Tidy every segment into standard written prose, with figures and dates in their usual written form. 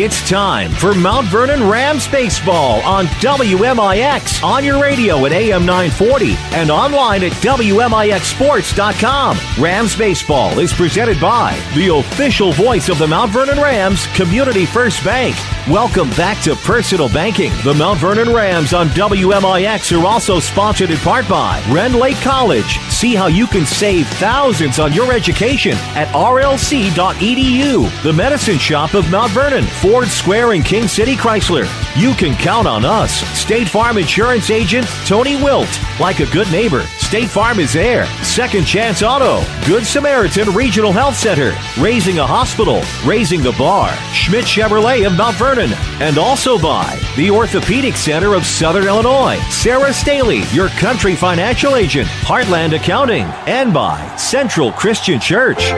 It's time for Mount Vernon Rams Baseball on WMIX, on your radio at AM 940 and online at WMIXsports.com. Rams Baseball is presented by the official voice of the Mount Vernon Rams, Community First Bank. Welcome back to Personal Banking. The Mount Vernon Rams on WMIX are also sponsored in part by Ren Lake College. See how you can save thousands on your education at rlc.edu. The Medicine Shop of Mount Vernon, Ford Square and King City Chrysler. You can count on us. State Farm Insurance Agent Tony Wilt. Like a good neighbor, State Farm is there. Second Chance Auto. Good Samaritan Regional Health Center. Raising a Hospital. Raising the Bar. Schmidt Chevrolet of Mount Vernon. And also by the Orthopedic Center of Southern Illinois. Sarah Staley, your country financial agent. Heartland Accounting. And by Central Christian Church.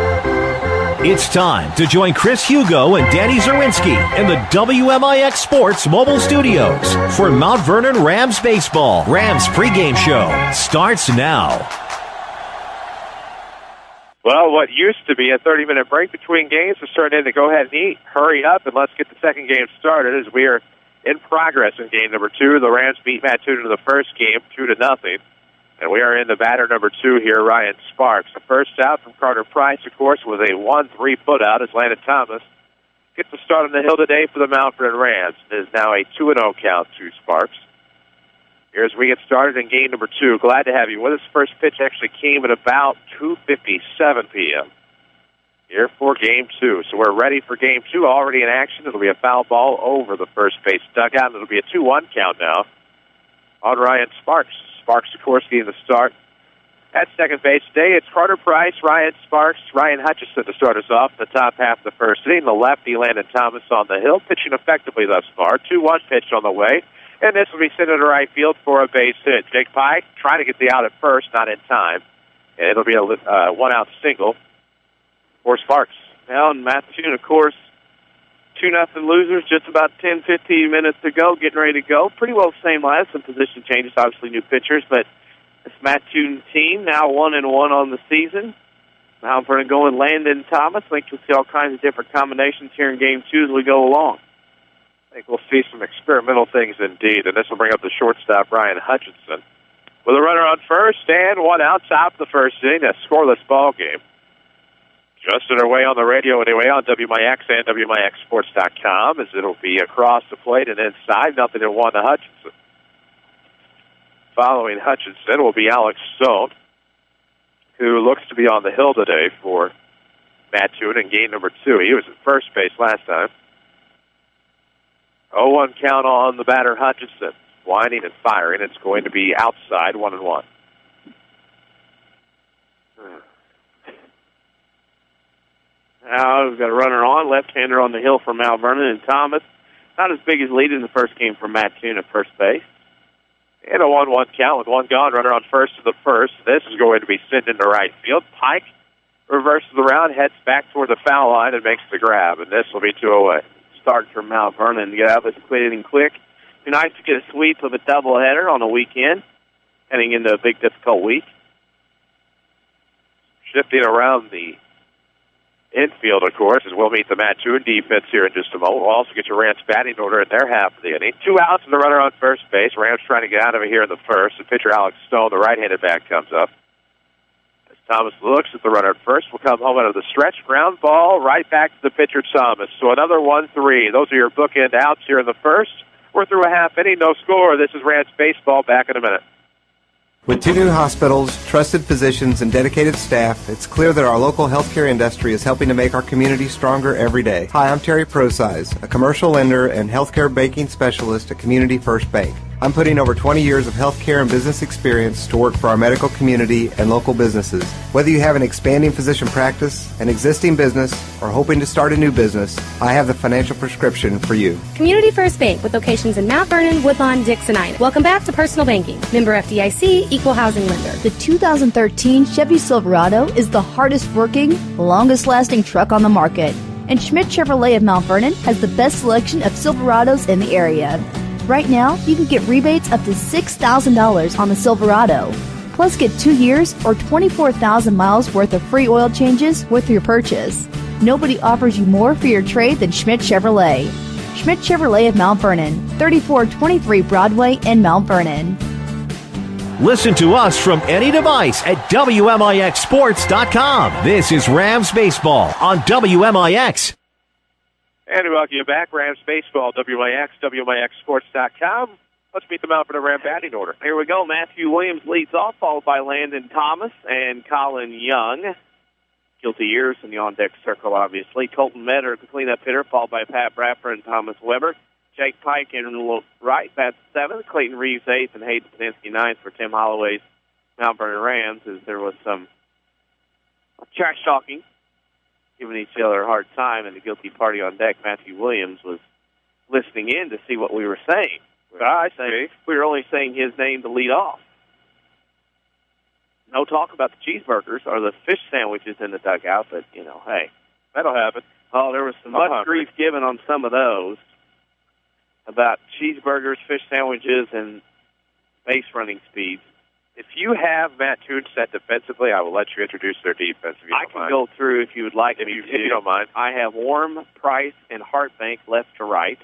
It's time to join Chris Hugo and Danny Czerwinski in the WMIX Sports Mobile Studios for Mount Vernon Rams Baseball. Rams pregame show starts now. Well, what used to be a 30-minute break between games is starting to go ahead and eat. Hurry up and let's get the second game started as we are in progress in game number 2. The Rams beat Mattoon in the first game 2-0. And we are in the batter number 2 here, Ryan Sparks. The first out from Carter Price, of course, was a 1-3 put out as Landon Thomas gets the start on the hill today for the Mount Vernon Rams. It is now a 2-0 count to Sparks. Here as we get started in game number 2. Glad to have you with us. First pitch actually came at about 2:57 p.m. here for game 2. So we're ready for game 2, already in action. It'll be a foul ball over the first base dugout, and it'll be a 2-1 count now on Ryan Sparks. Sparks, of course, getting the start at second base today. It's Carter Price, Ryan Sparks, Ryan Hutchinson to start us off in the top half of the first inning. The lefty, Landon Thomas, on the hill, pitching effectively thus far. 2-1 pitch on the way, and this will be sent into right field for a base hit. Jake Pike trying to get the out at first, not in time, and it'll be a one-out single for Sparks. Well, and Mattoon, of course, 2-0 losers, just about 10-15 minutes to go, getting ready to go. Pretty well the same lineup, some position changes, obviously new pitchers, but this Mattoon team now 1-1 on the season. Now we're going to go with Landon Thomas. I think we'll see all kinds of different combinations here in Game 2 as we go along. I think we'll see some experimental things indeed, and this will bring up the shortstop, Ryan Hutchinson. With a runner on first and one out, top of the first inning, a scoreless ball game. Just underway on the radio anyway on WMIX and WMIXsports.com as it'll be across the plate and inside. 0-1 to Hutchinson. Following Hutchinson will be Alex Stone, who looks to be on the hill today for Mattoon in game number 2. He was at first base last time. 0-1 count on the batter Hutchinson. Winding and firing. It's going to be outside, 1-1. Now we've got a runner on, left-hander on the hill for Mount Vernon, and Thomas. Not as big as lead in the first game for Mattoon at first base. And a 1-1 count with one gone. Runner on first to the first. This is going to be sent into right field. Pike reverses around, heads back toward the foul line, and makes the grab. And this will be 2 away. Start for Mount Vernon. Get out of this quick and quick. It'd be nice to get a sweep of a doubleheader on a weekend, heading into a big, difficult week. Shifting around the infield, of course, as we'll meet the Mattoon defense here in just a moment. We'll also get your Rams batting order in their half of the inning. 2 outs and the runner on first base. Rams trying to get out of it here in the first. The pitcher, Alex Stone, the right-handed back, comes up. As Thomas looks at the runner at first, will come home out of the stretch. Ground ball right back to the pitcher, Thomas. So another 1-3. Those are your bookend outs here in the first. We're through a half inning, no score. This is Rams baseball. Back in a minute. With 2 new hospitals, trusted physicians, and dedicated staff, it's clear that our local healthcare industry is helping to make our community stronger every day. Hi, I'm Terry Prosize, a commercial lender and healthcare banking specialist at Community First Bank. I'm putting over 20 years of healthcare and business experience to work for our medical community and local businesses. Whether you have an expanding physician practice, an existing business, or hoping to start a new business, I have the financial prescription for you. Community First Bank with locations in Mount Vernon, Woodlawn, Dixon, Ina. Welcome back to Personal Banking. Member FDIC, Equal Housing Lender. The 2013 Chevy Silverado is the hardest working, longest lasting truck on the market. And Schmidt Chevrolet of Mount Vernon has the best selection of Silverados in the area. Right now, you can get rebates up to $6,000 on the Silverado. Plus, get 2 years or 24,000 miles worth of free oil changes with your purchase. Nobody offers you more for your trade than Schmidt Chevrolet. Schmidt Chevrolet of Mount Vernon, 3423 Broadway in Mount Vernon. Listen to us from any device at WMIXSports.com. This is Rams Baseball on WMIX. And we welcome you back, Rams Baseball, WMIX, WMIXSports.com. Let's meet the Mount Vernon Ram batting order. Here we go. Matthew Williams leads off, followed by Landon Thomas and Colin Young. Guilty years in the on-deck circle, obviously. Colton Metter, the cleanup hitter, followed by Pat Bradford and Thomas Weber. Jake Pike in right, bats 7th. Clayton Reeves 8th, and Hayden Paninsky 9th for Tim Holloway's Mount Vernon Rams, as there was some trash talking, giving each other a hard time, and the guilty party on deck. Matthew Williams was listening in to see what we were saying. I say we were only saying his name to lead off. No talk about the cheeseburgers or the fish sandwiches in the dugout, but, hey. That'll happen. Oh, there was some much grief given on some of those about cheeseburgers, fish sandwiches, and base running speeds. If you have Mattoon set defensively, I will let you introduce their defense. If you I can go through if you would like. If you don't mind. I have Warm, Price, and Hartbank left to right.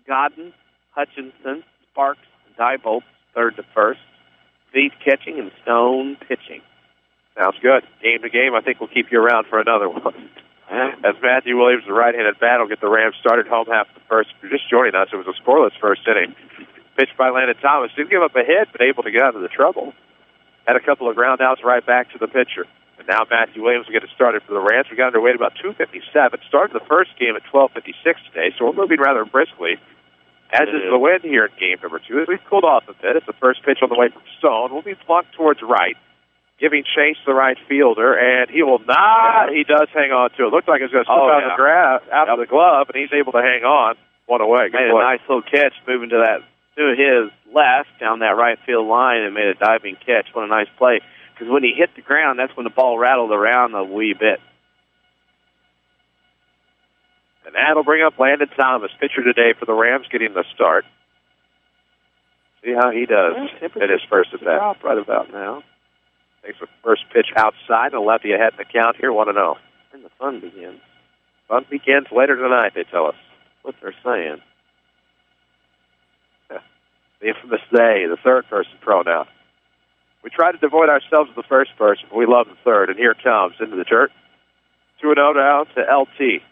Godden, Hutchinson, Sparks, Diebolt, third to first. Veith catching and Stone pitching. Sounds good. Game to game, I think we'll keep you around for another one. As Matthew Williams, the right-handed bat, will get the Rams started home half the first. If you're just joining us, it was a scoreless first inning. Pitched by Landon Thomas. Didn't give up a hit, but able to get out of the trouble. Had a couple of ground outs right back to the pitcher. And now Matthew Williams will get it started for the Rams. We got underway at about 2:57. Started the first game at 12:56 today, so we're moving rather briskly. As is the wind here in game number 2. As we've cooled off a bit, it's the first pitch on the way from Stone. We'll be plunked towards right, giving chase to the right fielder, and he will not. He does hang on to it. Looked like he was going to slip out of the glove, and he's able to hang on. One away. Made a nice little catch moving to his left down that right field line and made a diving catch. What a nice play. Because when he hit the ground, that's when the ball rattled around a wee bit. And that'll bring up Landon Thomas, pitcher today for the Rams, getting the start. See how he does at his first at bat. Right about now. Takes the first pitch outside, and lefty ahead in the count here, 1-0. And the fun begins. Fun begins later tonight, they tell us. What they're saying. The infamous they, the third person pronoun. We try to devoid ourselves of the first person, but we love the third, and here it comes into the dirt. 2-0 now to LT.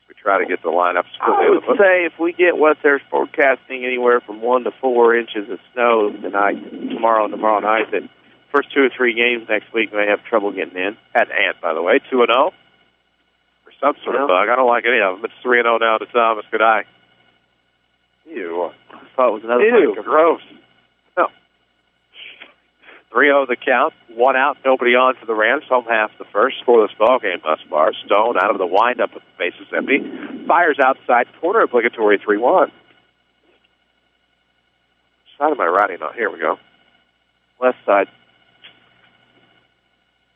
We try to get the lineup. I would say if we get what they're forecasting, anywhere from 1 to 4 inches of snow tomorrow night, that first 2 or 3 games next week may have trouble getting in. Had Ant, by the way, 2-0. For some sort of bug. I don't like any of them. It's 3-0 now to Thomas. Good eye. Ew. I thought it was another. Ew, gross. No. 3-0 the count. 1 out, nobody on for the Rams. Home half the first. Scoreless ball game thus far. Stone out of the windup with the bases empty. Fires outside corner, obligatory 3-1. Side of my writing on? Here we go. Left side.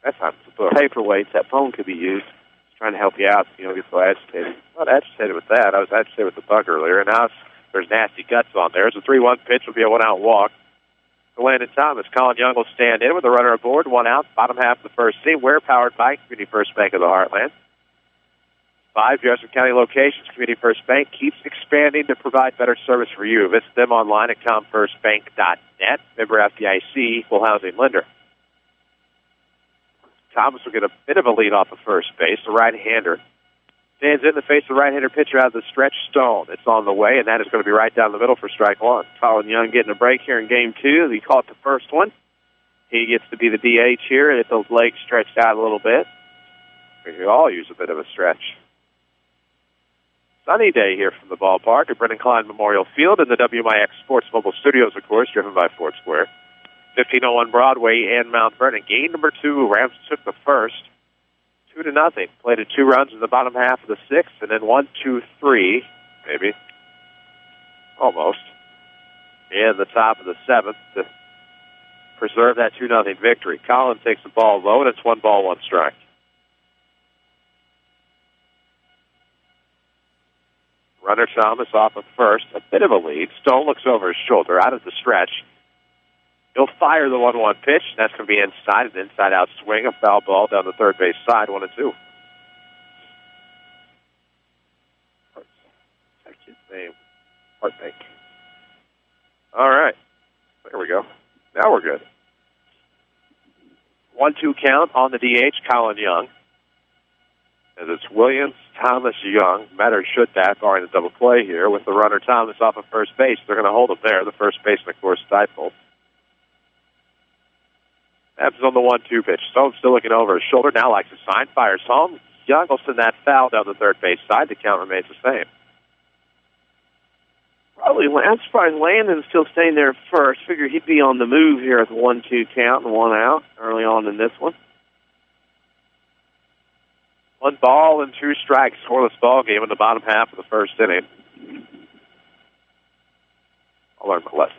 That's not the book. Paperweights. That phone could be used. Just trying to help you out so you don't get so agitated. I'm not agitated with that. I was agitated with the bug earlier, and now there's nasty guts on there. It's a 3-1 pitch. Will be a 1-out walk. For Landon Thomas, Colin Young will stand in with a runner aboard, 1 out, bottom half of the first inning. We're powered by Community First Bank of the Heartland. 5 Jefferson County locations. Community First Bank keeps expanding to provide better service for you. Visit them online at comfirstbank.net. Member FDIC, equal housing lender. Thomas will get a bit of a lead off of first base, the right-hander. Stands in the face of the right-hander pitcher out of the stretch, Stone. It's on the way, and that is going to be right down the middle for strike 1. Colin Young getting a break here in game 2. He caught the first one. He gets to be the DH here, and if those legs stretched out a little bit. We could all use a bit of a stretch. Sunny day here from the ballpark at Brennan Klein Memorial Field in the WMIX Sports Mobile Studios, of course, driven by Ford Square. 1501 Broadway and Mount Vernon. Game number 2, Rams took the first. 2-0. Played at 2 runs in the bottom half of the 6th, and then 1, 2, 3, maybe, almost, in the top of the 7th to preserve that 2-0 victory. Collins takes the ball low, and it's 1 ball, 1 strike. Runner Thomas off of first, a bit of a lead. Stone looks over his shoulder, out of the stretch. He'll fire the 1-1 pitch. That's going to be inside, an inside-out swing, a foul ball down the third base side, 1-2. name. Heartbreak. All right. There we go. Now we're good. 1-2 count on the DH, Colin Young. As it's Williams, Thomas, Young. Matter should that, barring the double play here, with the runner Thomas off of first base. They're going to hold him there. The first baseman, of course, Stiefel. Abs on the 1-2 pitch. Stone still looking over his shoulder. Now likes to sign. Fires home. Young will send that foul down the third base side. The count remains the same. I'm surprised Landon's still staying there first. Figure he'd be on the move here at the 1-2 count and 1 out early on in this one. 1 ball and 2 strikes. Scoreless ball game in the bottom half of the first inning. I'll learn my lesson.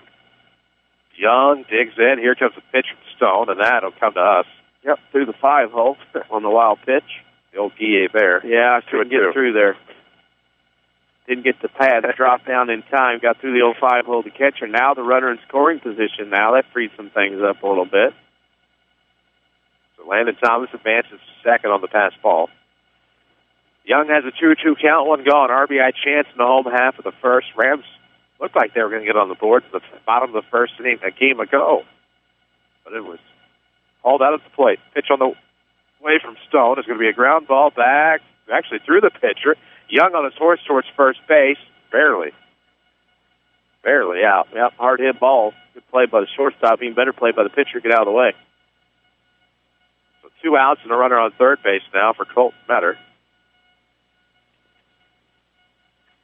Young digs in. Here comes the pitch from Stone, and that'll come to us. Yep, through the 5-hole on the wild pitch. The old Guillet Bear. Yeah, I couldn't get through there. Didn't get the pad to drop down in time. Got through the old 5-hole to catcher. Now the runner in scoring position now. That frees some things up a little bit. So Landon Thomas advances second on the pass ball. Young has a 2-2 count, 1 gone. RBI chance in the home half of the first. Rams looked like they were going to get on the board at the bottom of the first inning a game ago. But it was hauled out at the plate. Pitch on the way from Stone is going to be a ground ball back, actually through the pitcher. Young on his horse towards first base. Barely out. Yep, hard hit ball. Good play by the shortstop. Even better play by the pitcher. Get out of the way. So 2 outs and a runner on third base now for Colton Metter.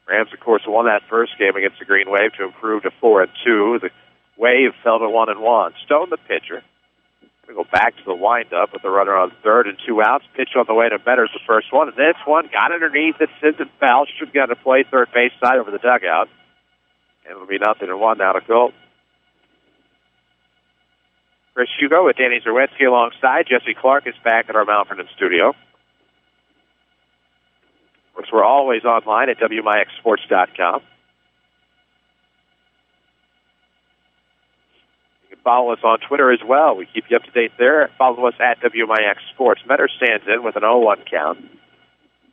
Rams, of course, won that first game against the Green Wave to improve to 4-2. The Wave fell to 1-1. Stone, the pitcher. Going to go back to the windup with the runner on third and 2 outs. Pitch on the way to Better's the first one. And this one got underneath it, sends it foul. Should get to play third base side over the dugout. And it'll be 0-1 now to Colton. Chris Hugo with Danny Czerwinski alongside. Jesse Clark is back at our Mount Vernon studio. Of course, we're always online at WMIXsports.com. Follow us on Twitter as well. We keep you up to date there. Follow us at WMIX Sports. Metter stands in with an 0-1 count.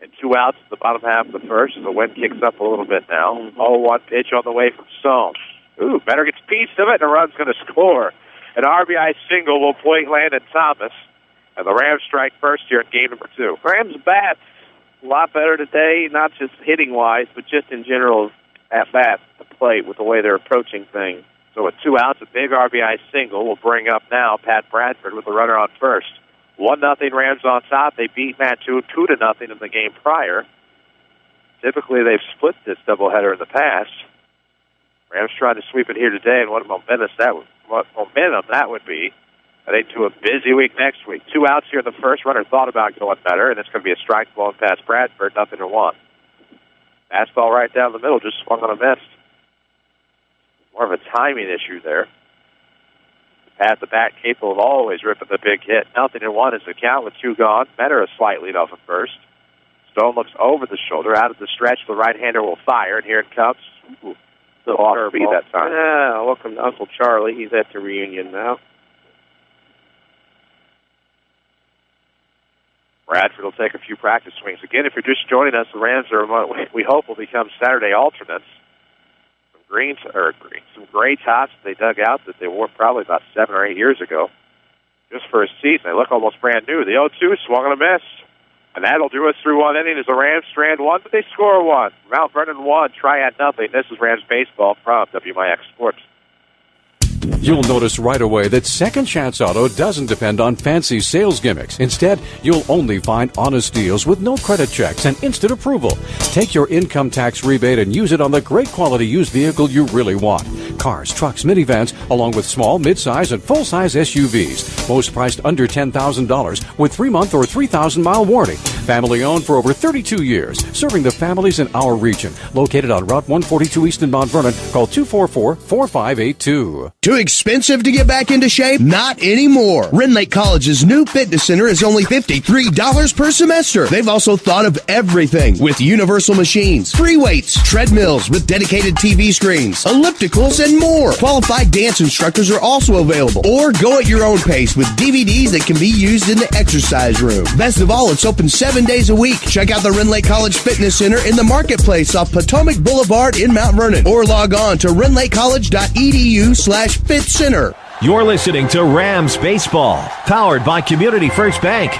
And 2 outs in the bottom half of the first as the wind kicks up a little bit now. 0-1 pitch on the way from Stone. Ooh, Metter gets a piece of it, and a run's going to score. An RBI single will point Landon Thomas. And the Rams strike first here in game number 2. Rams bats a lot better today, not just hitting-wise, but just in general at-bat, the plate with the way they're approaching things. So with 2 outs, a big RBI single will bring up now Pat Bradford with the runner on first. 1-0 Rams on top. They beat Mattoon 2-0 in the game prior. Typically, they've split this doubleheader in the past. Rams trying to sweep it here today, and what momentum that would be. I think to a busy week next week. 2 outs here in the first. Runner thought about going better, and it's going to be a strike ball past Bradford, 0-1. Fastball right down the middle, just swung on a miss. More of a timing issue there. Pat the bat capable of always ripping the big hit. 0-1 is the count with 2 gone. Metter a slight lead off of first. Stone looks over the shoulder. Out of the stretch, the right-hander will fire, and here it comes. Ooh, the off speed that time. Welcome to Uncle Charlie. He's at the reunion now. Bradford will take a few practice swings. Again, if you're just joining us, the Rams are what we hope will become Saturday alternates. Some gray tops they dug out that they wore probably about 7 or 8 years ago. Just for a season. They look almost brand new. The 0-2 swung on a miss. And that'll do us through 1 inning as the Rams strand 1, but they score 1. Mount Vernon 1, Triad 0. This is Rams Baseball from WMIX Sports. You'll notice right away that Second Chance Auto doesn't depend on fancy sales gimmicks. Instead, you'll only find honest deals with no credit checks and instant approval. Take your income tax rebate and use it on the great quality used vehicle you really want. Cars, trucks, minivans, along with small, mid-size, and full-size SUVs. Most priced under $10,000 with 3-month or 3,000-mile warranty. Family owned for over 32 years, serving the families in our region. Located on Route 142 East in Mount Vernon. Call 244-4582. Too expensive to get back into shape? Not anymore. Ren Lake College's new fitness center is only $53 per semester. They've also thought of everything with universal machines, free weights, treadmills with dedicated TV screens, ellipticals, and more. Qualified dance instructors are also available. Or go at your own pace with DVDs that can be used in the exercise room. Best of all, it's open 7 7 days a week. Check out the Rend Lake College Fitness Center in the Marketplace off Potomac Boulevard in Mount Vernon, or log on to rendlakecollege.edu/fitcenter. You're listening to Rams Baseball, powered by Community First Bank.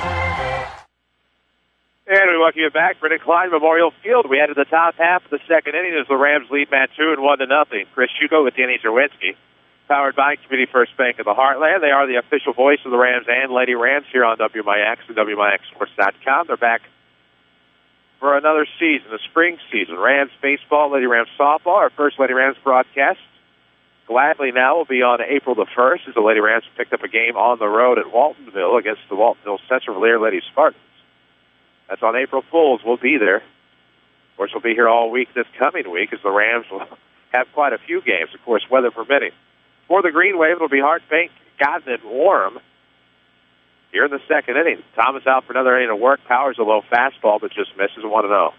And we welcome you back. Brennan Klein Memorial Field. We head to the top half of the second inning as the Rams lead Mattoon 1-0. Chris Hugo with Danny Czerwinski. Powered by Community First Bank of the Heartland. They are the official voice of the Rams and Lady Rams here on WMIX and WMIXSports.com. They're back for another season, the spring season. Rams baseball, Lady Rams softball. Our first Lady Rams broadcast gladly now will be on April the 1st as the Lady Rams picked up a game on the road at Waltonville against the Waltonville Central Lear Lady Spartans. That's on April Fools. We'll be there. Of course, we'll be here all week this coming week as the Rams will have quite a few games, of course, weather permitting. For the Green Wave, it'll be Hart-Bank, Godden, and Warren here in the second inning. Thomas out for another inning of work. Powers a low fastball, but just misses 1-0.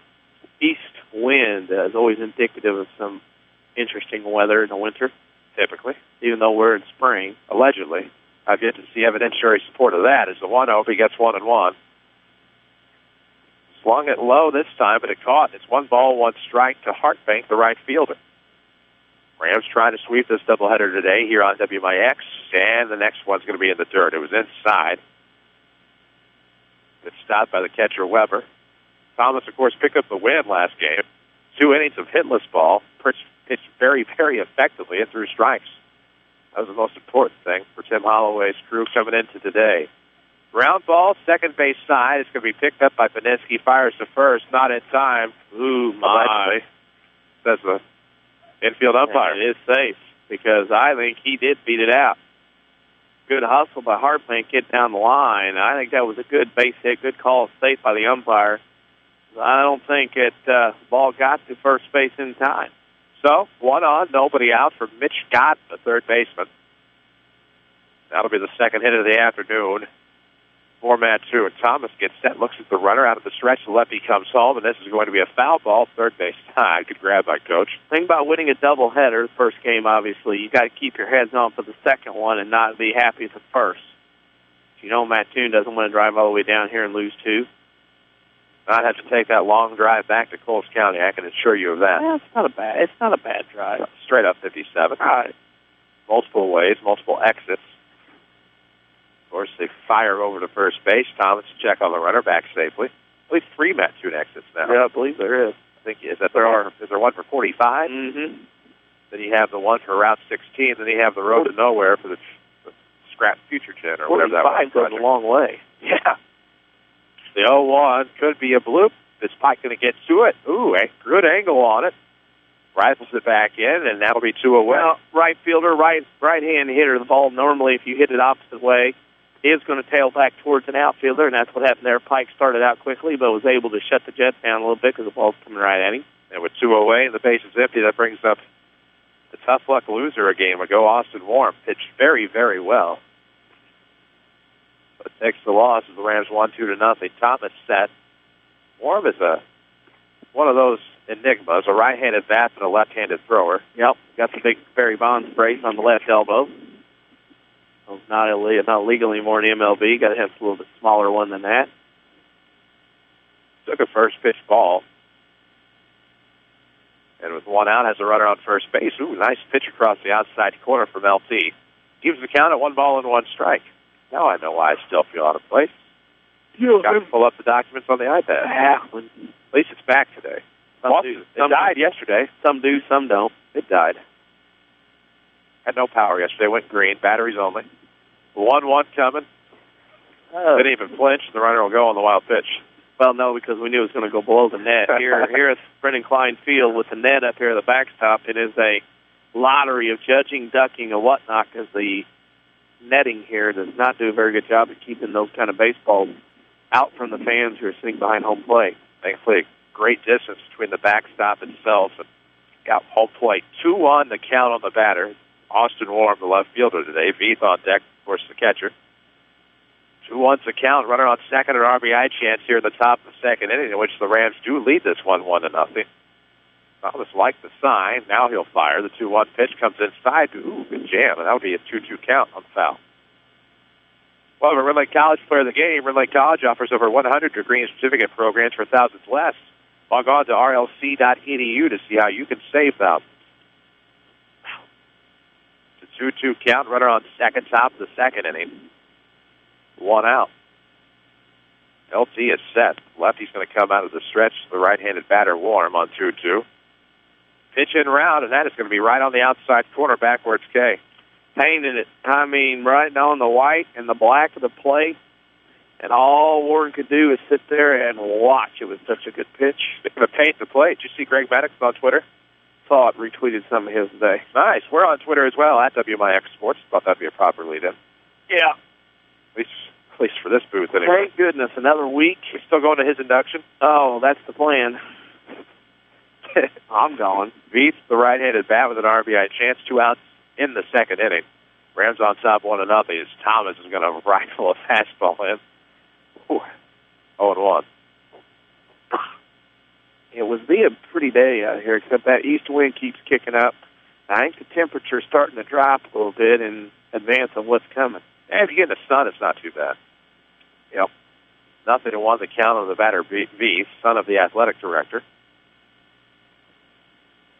East wind is always indicative of some interesting weather in the winter, Typically. even though we're in spring. Allegedly. I've yet to see evidentiary support of that as the 1-0. He gets 1-1. Swung it low this time, but it caught. It's 1-1 strike to Hart-Bank, the right fielder. Rams trying to sweep this doubleheader today here on WMIX, and the next one's going to be in the dirt. It was inside. It's stopped by the catcher, Weber. Thomas, of course, picked up the win last game. 2 innings of hitless ball, pitched very, very effectively and threw strikes. That was the most important thing for Tim Holloway's crew coming into today. Ground ball, second base side. It's going to be picked up by Paninsky. Fires to first, not in time. Ooh, my. Says the infield umpire. It is safe because I think he did beat it out. Good hustle by Hart-Bank, get down the line. I think that was a good base hit, good call of safe by the umpire. I don't think the ball got to first base in time. So, 1 on, nobody out for Mitch Godden, the third baseman. That'll be the second hit of the afternoon for Mattoon. Thomas gets set, looks at the runner out of the stretch. The lefty comes home, and this is going to be a foul ball. Third base tie. Good grab by Coach. Thing about winning a doubleheader, the first game, obviously, you got to keep your heads on for the second one and not be happy with the first. You know Mattoon doesn't want to drive all the way down here and lose 2. Not have to take that long drive back to Coles County. I can assure you of that. Yeah, it's not a bad drive. Straight up 57. All right. Multiple ways, multiple exits. Of course, they fire over to first base. Thomas to check on the runner, back safely. I believe 3 Mattoon exits now. Yeah, I believe there is. I think is there one for 45? Mm-hmm. Then you have the one for Route 16. Then you have the road to nowhere for the Scrap Future Gen or whatever that was. 45 goes a long way. Yeah. The 0-1 could be a bloop. Is Pike going to get to it? Ooh, a good angle on it. Rifles it back in, and that'll be 2 away. Well, right fielder, right-hand hitter, the ball normally, if you hit it opposite way, is going to tail back towards an outfielder, and that's what happened there. Pike started out quickly, but was able to shut the Jets down a little bit because the ball's coming right at him. And with 2 away and the base is empty, that brings up the tough luck loser a game ago, Austin Warren. Pitched very, very well. But takes the loss as the Rams 1-2-0. Thomas set. Warren is one of those enigmas, a right-handed bat and a left-handed thrower. Yep, got the big Barry Bonds brace on the left elbow. So not legal anymore in the MLB. Got to have a little bit smaller one than that. Took a first pitch ball. And with 1 out, has a runner on first base. Ooh, nice pitch across the outside corner from LT. Gives the count at 1-1 strike. Now I know why I still feel out of place. Got to pull up the documents on the iPad. Yeah. At least it's back today. It died yesterday. Some do, some don't. It died. Had no power yesterday. Went green. Batteries only. 1-1 coming. Didn't even flinch. The runner will go on the wild pitch. Well, no, because we knew it was going to go below the net. Here at Brennan Klein Field with the net up here at the backstop, it is a lottery of judging, ducking, and whatnot because the netting here does not do a very good job of keeping those kind of baseballs out from the fans who are sitting behind home plate. Thankfully, great distance between the backstop itself and got home plate. 2-1 the count on the batter. Austin Warren, the left fielder today. Veith on deck, of course, the catcher. 2-1's the count. Runner on second, an RBI chance here in the top of the second inning, in which the Rams do lead this 1-1-0. Thomas liked the sign. Now he'll fire. The 2-1 pitch comes inside. Ooh, good jam. And that'll be a 2-2 count on foul. Well, the Red Lake College Player of the Game, Red Lake College offers over 100 degree and certificate programs for thousands less. Log on to rlc.edu to see how you can save thousands. It's a 2-2 count. Runner on second, top of the second inning. 1 out. LT is set. Lefty's going to come out of the stretch. The right-handed batter warm on 2-2. Pitch in round, and that is going to be right on the outside corner, backwards K. Painted it. I mean, right on the white and the black of the plate. And all Warren could do is sit there and watch. It was such a good pitch. Speaking of paint the plate, did you see Greg Maddox on Twitter? Saw it, retweeted some of his today. Nice. We're on Twitter as well, at WMIX Sports. Thought that'd be a proper lead-in. Yeah. At least for this booth, anyway. Thank goodness. Another week. We're still going to his induction? Oh, that's the plan. I'm going. Beats the right-handed bat with an RBI chance. 2 outs in the second inning. Rams on top 1-0 as Thomas is going to rifle a fastball in. 0-1. It was be a pretty day out here, except that east wind keeps kicking up. I think the temperature's starting to drop a little bit in advance of what's coming. And if you get in the sun, it's not too bad. Yep. 0-1 the count on the batter, V, son of the athletic director.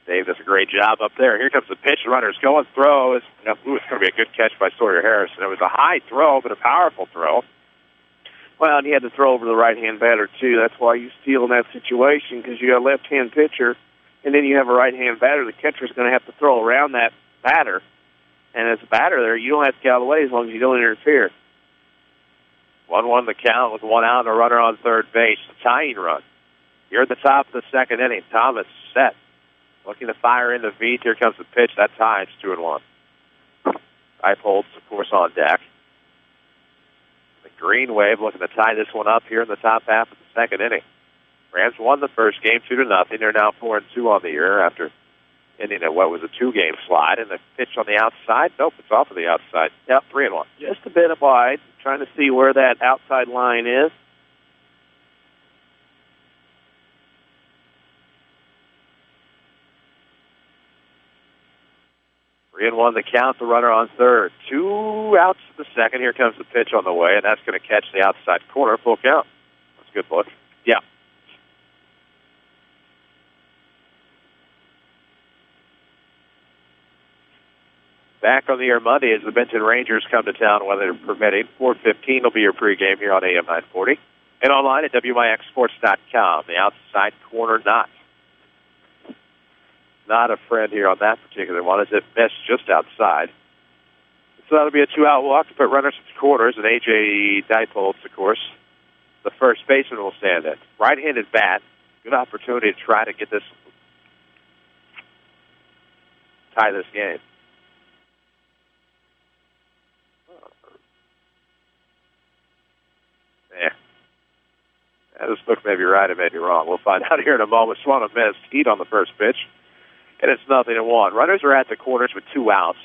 Dave does a great job up there. Here comes the pitch. The runner's going. Throw is, it's going to be a good catch by Sawyer Harrison. It was a high throw, but a powerful throw. Well, and he had to throw over the right-hand batter, too. That's why you steal in that situation, because you got a left-hand pitcher, and then you have a right-hand batter. The catcher's going to have to throw around that batter. And as a batter there, you don't have to get out of the way as long as you don't interfere. 1-1 the count with 1 out and a runner on third base. A tying run. Here at the top of the second inning. Thomas set. Looking to fire in the V. Here comes the pitch. That ties 2-1. Pipe holds, of course, on deck. The Green Wave looking to tie this one up here in the top half of the second inning. Rams won the first game 2-0. They're now 4-2 on the year after ending at what was a 2-game slide. And the pitch on the outside, nope, it's off of the outside. Yep, 3-1. Just a bit wide, trying to see where that outside line is. And 1 the count, the runner on third. 2 outs to the second. Here comes the pitch on the way, and that's going to catch the outside corner. Full count. That's a good look. Yeah. Back on the air Monday as the Benton Rangers come to town, weather permitting. 4:15 will be your pregame here on AM 940. And online at WMIXsports.com. The outside corner not a friend here on that particular one, as it missed just outside. So that'll be a 2-out walk to put runners at the corners, and A.J. Dipolds, of course, the first baseman will stand in. Right-handed bat, good opportunity to try to get this, tie this game. This book may be right, it may be wrong. We'll find out here in a moment. Swan missed heat on the first pitch. And it's 0-1. Runners are at the corners with 2 outs.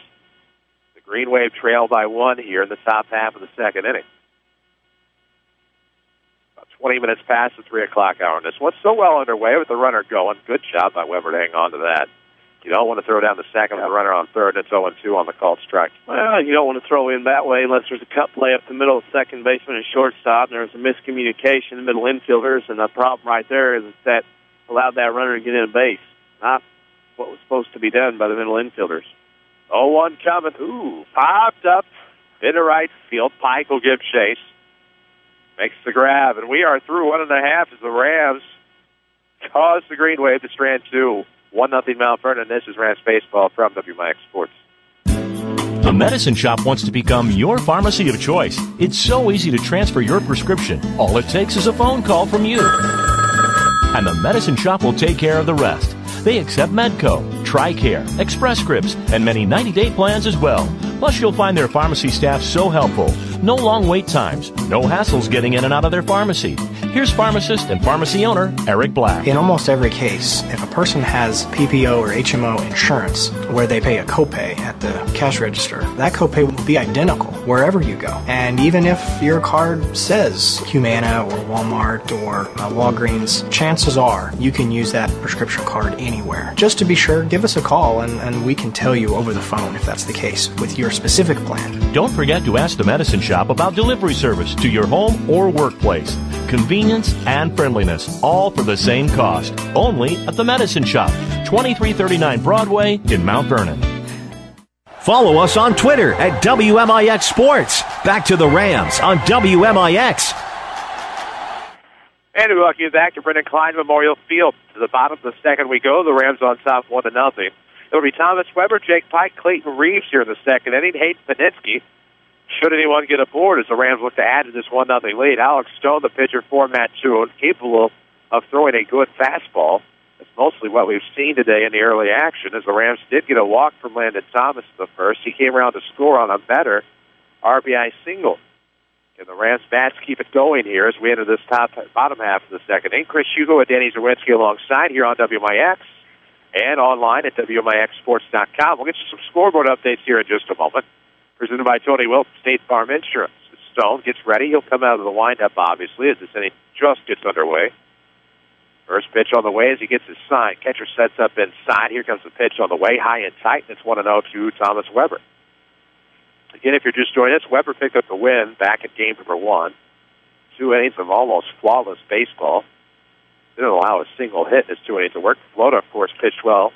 The Green Wave trail by 1 here in the top half of the second inning. About 20 minutes past the 3 o'clock hour. And this one's so well underway with the runner going. Good job by Weber to hang on to that. You don't want to throw down the second with the runner on third. It's 0-2 on the called strike. Well, you don't want to throw in that way unless there's a cut play up the middle of second baseman and shortstop, and there's a miscommunication in the middle infielders, and the problem right there is that allowed that runner to get in a base. Not what was supposed to be done by the middle infielders. 0-1 coming. Ooh, popped up into right field. Pike will give chase. Makes the grab, and we are through 1.5 as the Rams cause the Green Wave to strand 2. 1-0 Mount Vernon. This is Rams Baseball from WMIX Sports. The Medicine Shop wants to become your pharmacy of choice. It's so easy to transfer your prescription. All it takes is a phone call from you. And the Medicine Shop will take care of the rest. They accept Medco, TRICARE, Express Scripts, and many 90-day plans as well. Plus, you'll find their pharmacy staff so helpful. No long wait times, no hassles getting in and out of their pharmacy. Here's pharmacist and pharmacy owner Eric Black. In almost every case, if a person has PPO or HMO insurance where they pay a copay at the cash register, that copay will be identical wherever you go. And even if your card says Humana or Walmart or Walgreens, chances are you can use that prescription card anywhere. Just to be sure, give us a call and we can tell you over the phone if that's the case with your specific plan. Don't forget to ask the Medicine Shop about delivery service to your home or workplace. Convenience and friendliness, all for the same cost. Only at the Medicine Shop, 2339 Broadway in Mount Vernon. Follow us on Twitter at WMIX Sports. Back to the Rams on WMIX. And we welcome you back to Brennan Klein Memorial Field. To the bottom of the second we go. The Rams on top 1-0. It'll be Thomas Weber, Jake Pike, Clayton Reeves here in the second inning. Hayden Panitsky. Should anyone get aboard as the Rams look to add to this 1-0 lead. Alex Stone, the pitcher for Mattoon, capable of throwing a good fastball. That's mostly what we've seen today in the early action, as the Rams did get a walk from Landon Thomas in the first. He came around to score on a better RBI single. And the Rams bats keep it going here as we enter this bottom half of the second inning. Chris Hugo and Danny Czerwinski alongside here on WMIX and online at WMIXsports.com. We'll get you some scoreboard updates here in just a moment. Presented by Tony Wilson, State Farm Insurance. Stone gets ready. He'll come out of the windup, obviously, as this inning just gets underway. First pitch on the way as he gets his sign. Catcher sets up inside. Here comes the pitch on the way, high and tight, and it's 1-0 to Thomas Weber. Again, if you're just joining us, Weber picked up the win back at game number 1. 2 innings of almost flawless baseball. Didn't allow a single hit in his 2 innings of work. Flota, of course, pitched well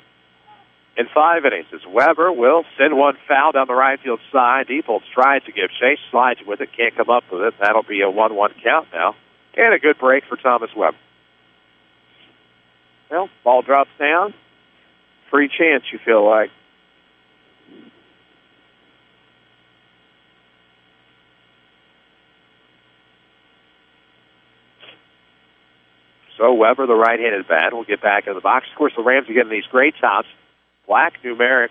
in 5 innings as Weber will send one foul down the right field side. Diepholz tries to give chase, slides with it, can't come up with it. That'll be a 1-1 count now. And a good break for Thomas Weber. Well, ball drops down. Free chance, you feel like. So Weber, the right-handed bat, will get back in the box. Of course, the Rams are getting these gray tops. Black numerics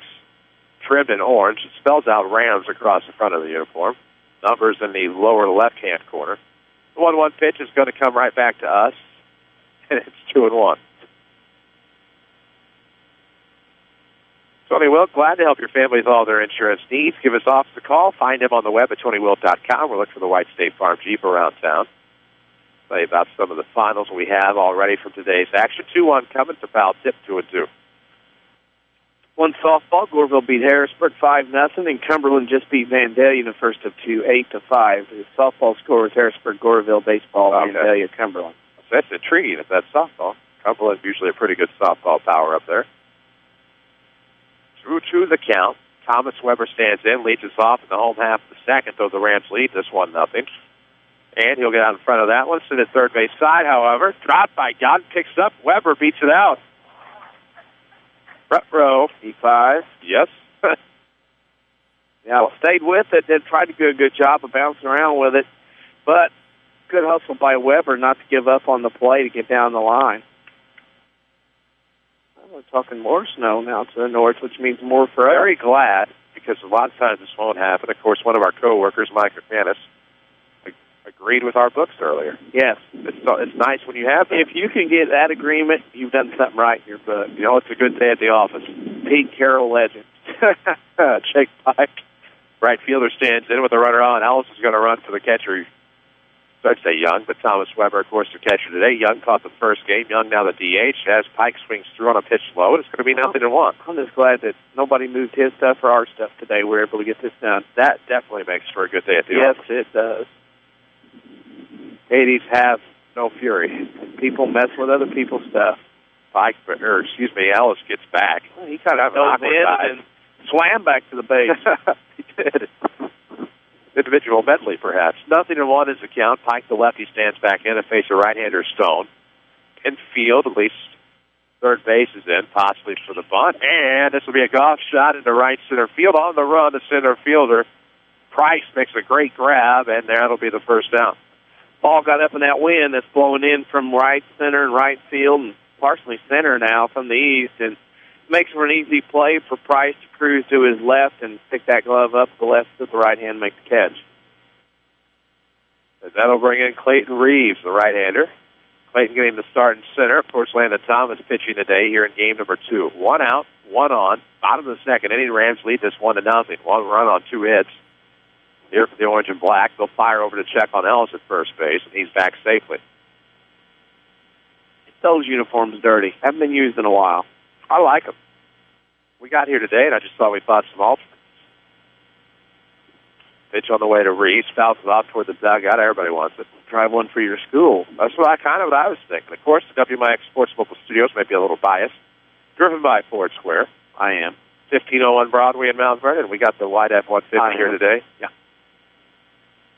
trimmed in orange. It spells out Rams across the front of the uniform. Numbers in the lower left-hand corner. The 1-1 pitch is going to come right back to us, and it's 2-1. Tony Wilk, glad to help your family with all their insurance needs. Give us off the call. Find him on the web at TonyWilk.com. We're looking for the White State Farm Jeep around town. Tell you about some of the finals we have already from today's action. 2-1 coming to Powell Tip 2-2. One softball, Goreville beat Harrisburg 5-0, and Cumberland just beat Vandalia in the first of 2, 8-5. The softball score was Harrisburg, Goreville, baseball, Vandalia, Cumberland. So that's intriguing if that's softball. Cumberland's usually a pretty good softball power up there. 2-2 the count. Thomas Weber stands in, leads us off in the home half of the second, though the Rams lead this 1-0. And he'll get out in front of that one. Sit at third base side, however. Dropped by Gunn, picks up. Weber beats it out. Front row, E5. Yes. Yeah, stayed with it. They tried to do a good job of bouncing around with it. But good hustle by Weber not to give up on the play to get down the line. We're talking more snow now to the north, which means more for us. Very glad, because a lot of times this won't happen. Of course, one of our co-workers, Mike McManus, agreed with our books earlier. Yes. It's nice when you have that. If you can get that agreement, you've done something right in your book. You know, it's a good day at the office. Pete Carroll legend. Jake Pike. Right fielder stands in with a runner on. Ellis is going to run for the catcher. I'd say Young, but Thomas Weber, of course, the catcher today. Young caught the first game. Young now the DH. As Pike swings through on a pitch low, it's going to be 0-1. I'm just glad that nobody moved his stuff or our stuff today. We're able to get this done. That definitely makes for a good day at the office. Yes, it does. Hades have no fury. People mess with other people's stuff. Ellis gets back. Well, he kind of dove in and swam back to the base. He did. Individual medley, perhaps. 0-1 is the count. Pike, the lefty, stands back in to face a right-hander, Stone. In field, at least third base is in, possibly for the bunt. And this will be a golf shot into right center field. On the run, the center fielder, Price, makes a great grab, and that'll be the first down. Ball got up in that wind that's blowing in from right center and right field and partially center now from the east, and makes for an easy play for Price to cruise to his left and pick that glove up the left to the right hand and make the catch. And that'll bring in Clayton Reeves, the right-hander. Clayton getting the start in center. Of course, Landon Thomas pitching today here in game number 2. 1 out, 1 on. Bottom of the second inning, Rams lead this 1-0. 1 run on 2 hits. Here for the orange and black. They'll fire over to check on Ellis at first base, and he's back safely. Those uniforms dirty. Haven't been used in a while. I like them. We got here today, and I just thought we thought some alternates. Pitch on the way to Reeves. Fouls it off toward the dugout. Everybody wants it. Drive one for your school. That's what I was thinking. Of course, the WMIX Sports Local Studios may be a little biased. Driven by Ford Square. I am. 1501 Broadway in Mount Vernon. We got the wide F-150 here today. Yeah.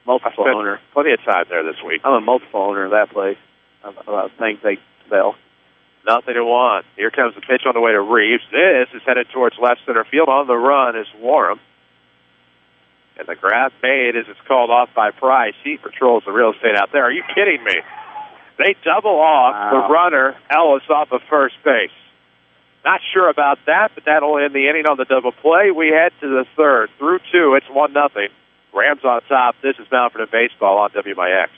Multiple owner. Plenty of time there this week. I'm a multiple owner of that place. I think they sell. 0-1. Here comes the pitch on the way to Reeves. This is headed towards left center field. On the run is Warham. And the grab made as it's called off by Price. He patrols the real estate out there. Are you kidding me? They double off the runner, Ellis, off of first base. Not sure about that, but that'll end the inning on the double play. We head to the third. Through 2, it's 1-0. Rams on top. This is Mount Vernon Baseball on WMIX.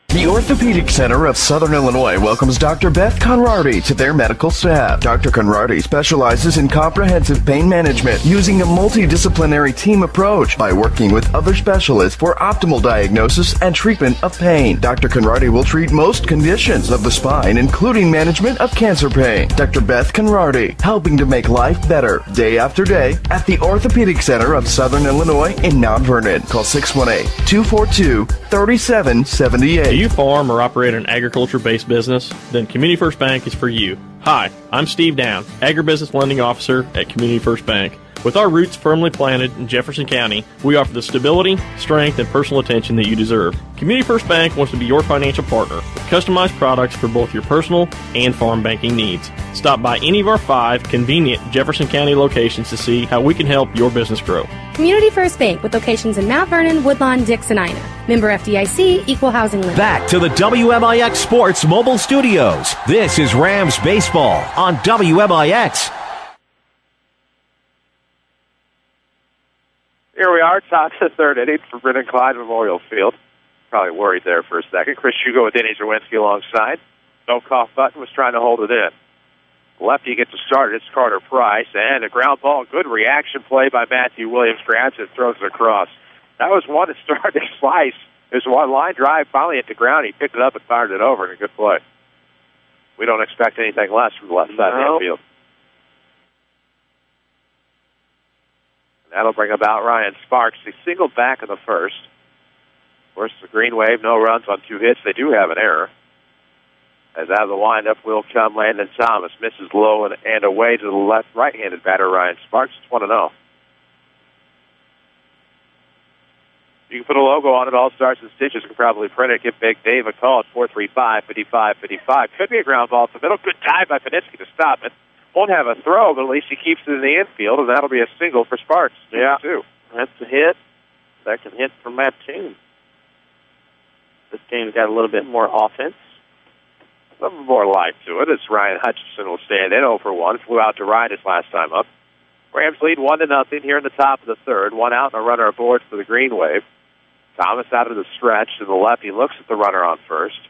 The Orthopedic Center of Southern Illinois welcomes Dr. Beth Conradi to their medical staff. Dr. Conradi specializes in comprehensive pain management using a multidisciplinary team approach by working with other specialists for optimal diagnosis and treatment of pain. Dr. Conradi will treat most conditions of the spine, including management of cancer pain. Dr. Beth Conradi, helping to make life better day after day at the Orthopedic Center of Southern Illinois in Mount Vernon. Call 618-242-3778. Do you farm or operate an agriculture-based business? Then Community First Bank is for you. Hi, I'm Steve Down, Agribusiness Lending Officer at Community First Bank. With our roots firmly planted in Jefferson County, we offer the stability, strength, and personal attention that you deserve. Community First Bank wants to be your financial partner with customized products for both your personal and farm banking needs. Stop by any of our 5 convenient Jefferson County locations to see how we can help your business grow. Community First Bank with locations in Mount Vernon, Woodlawn, Dix, and Ina. Member FDIC, Equal Housing Lender. Back to the WMIX Sports Mobile Studios. This is Rams Baseball on WMIX. Here we are, top of the third inning for Brennan Klein Memorial Field. Probably worried there for a second. Chris Hugo with Denny Czerwinski alongside. No cough button, was trying to hold it in. Lefty gets to start. It's Carter Price. And a ground ball. Good reaction play by Matthew Williams. Grabs it, throws it across. That was one that started to slice. It was one line drive. Finally hit the ground. He picked it up and fired it over. And a good play. We don't expect anything less from the left side of the field. And that'll bring about Ryan Sparks. He singled back in the first. Of course, the Green Wave, no runs on 2 hits. They do have an error. As out of the windup will come Landon Thomas. Misses low and away to the left right-handed batter, Ryan Sparks. It's 1-0. You can put a logo on it, All Stars and Stitches. You can probably print it. Give Big Dave a call at 435-5555. Could be a ground ball to the middle. Good dive by Panitsky to stop it. Won't have a throw, but at least he keeps it in the infield, and that'll be a single for Sparks. Yeah, too. That's a hit. Second hit for Mattoon. This game's got a little bit more offense. A little more life to it as Ryan Hutchinson will stand in 0-for-1. Flew out to right his last time up. Rams lead 1-0 here in the top of the third. 1 out and a runner aboard for the Green Wave. Thomas out of the stretch to the left. He looks at the runner on first.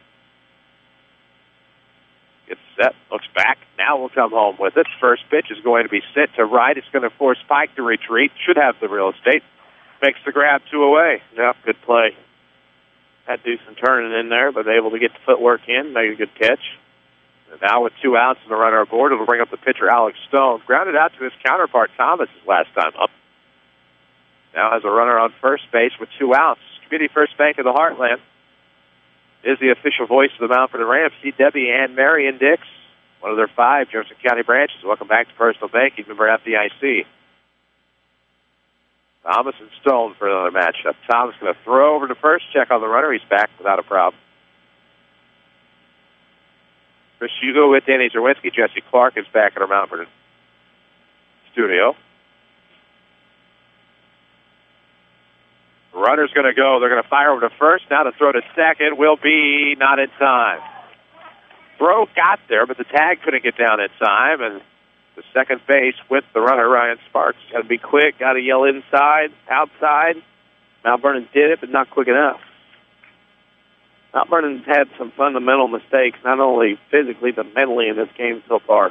Gets set, looks back. Now we'll come home with it. First pitch is going to be sent to right. It's going to force Pike to retreat. Should have the real estate. Makes the grab 2 away. Yeah, good play. Had to do some turning in there, but able to get the footwork in, make a good catch. And now with 2 outs and the runner aboard, it'll bring up the pitcher, Alex Stone. Grounded out to his counterpart, Thomas, his last time up. Now has a runner on first base with 2 outs. Community First Bank of the Heartland is the official voice of the Mount Vernon Rams. See Debbie Ann Marion Dix, one of their 5 Jefferson County branches. Welcome back to Personal Banking, member FDIC. Thomas and Stone for another matchup. Thomas going to throw over to first, check on the runner. He's back without a problem. Chris Hugo with Danny Czerwinski. Jesse Clark is back at our Mount Vernon studio. The runner's going to go. They're going to fire over to first. Now to throw to second will be not in time. Throw got there, but the tag couldn't get down in time, and the second base with the runner, Ryan Sparks. Got to be quick. Got to yell inside, outside. Mount Vernon did it, but not quick enough. Mount Vernon's had some fundamental mistakes, not only physically but mentally in this game so far.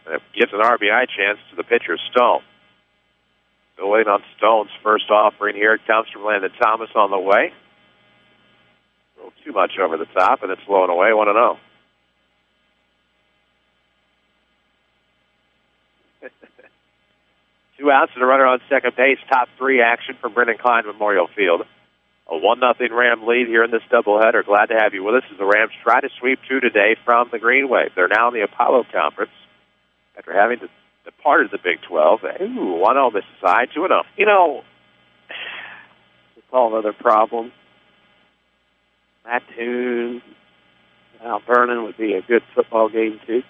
And it gives an RBI chance to the pitcher, Stone. Still waiting on Stone's first offering here. It comes from Landon Thomas on the way. A little too much over the top, and it's blowing away 1-0. Two outs and a runner on second base. Top three action from Brennan Klein Memorial Field. A 1-0 Ram lead here in this doubleheader. Glad to have you with us as the Rams try to sweep two today from the Green Wave. They're now in the Apollo Conference after having departed the Big 12. 1-0 this side, 2-0. You know, it's all another problem. Mattoon, Mount Vernon would be a good football game, too.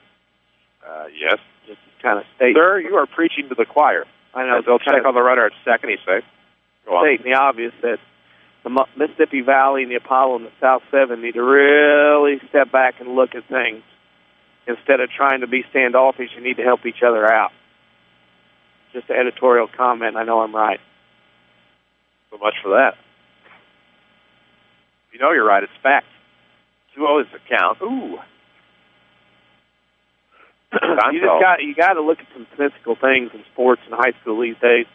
Yes. Just kind of state. Sir, you are preaching to the choir. I know. They'll check on the runner at second, he's safe. Go on. Stating the obvious that the Mississippi Valley and the Apollo and the South 7 need to really step back and look at things. Instead of trying to be standoffish, you need to help each other out. Just an editorial comment. I know I'm right. So much for that. You know you're right. It's fact. 2-0 is the count. Ooh. You got to look at some physical things in sports in high school these days.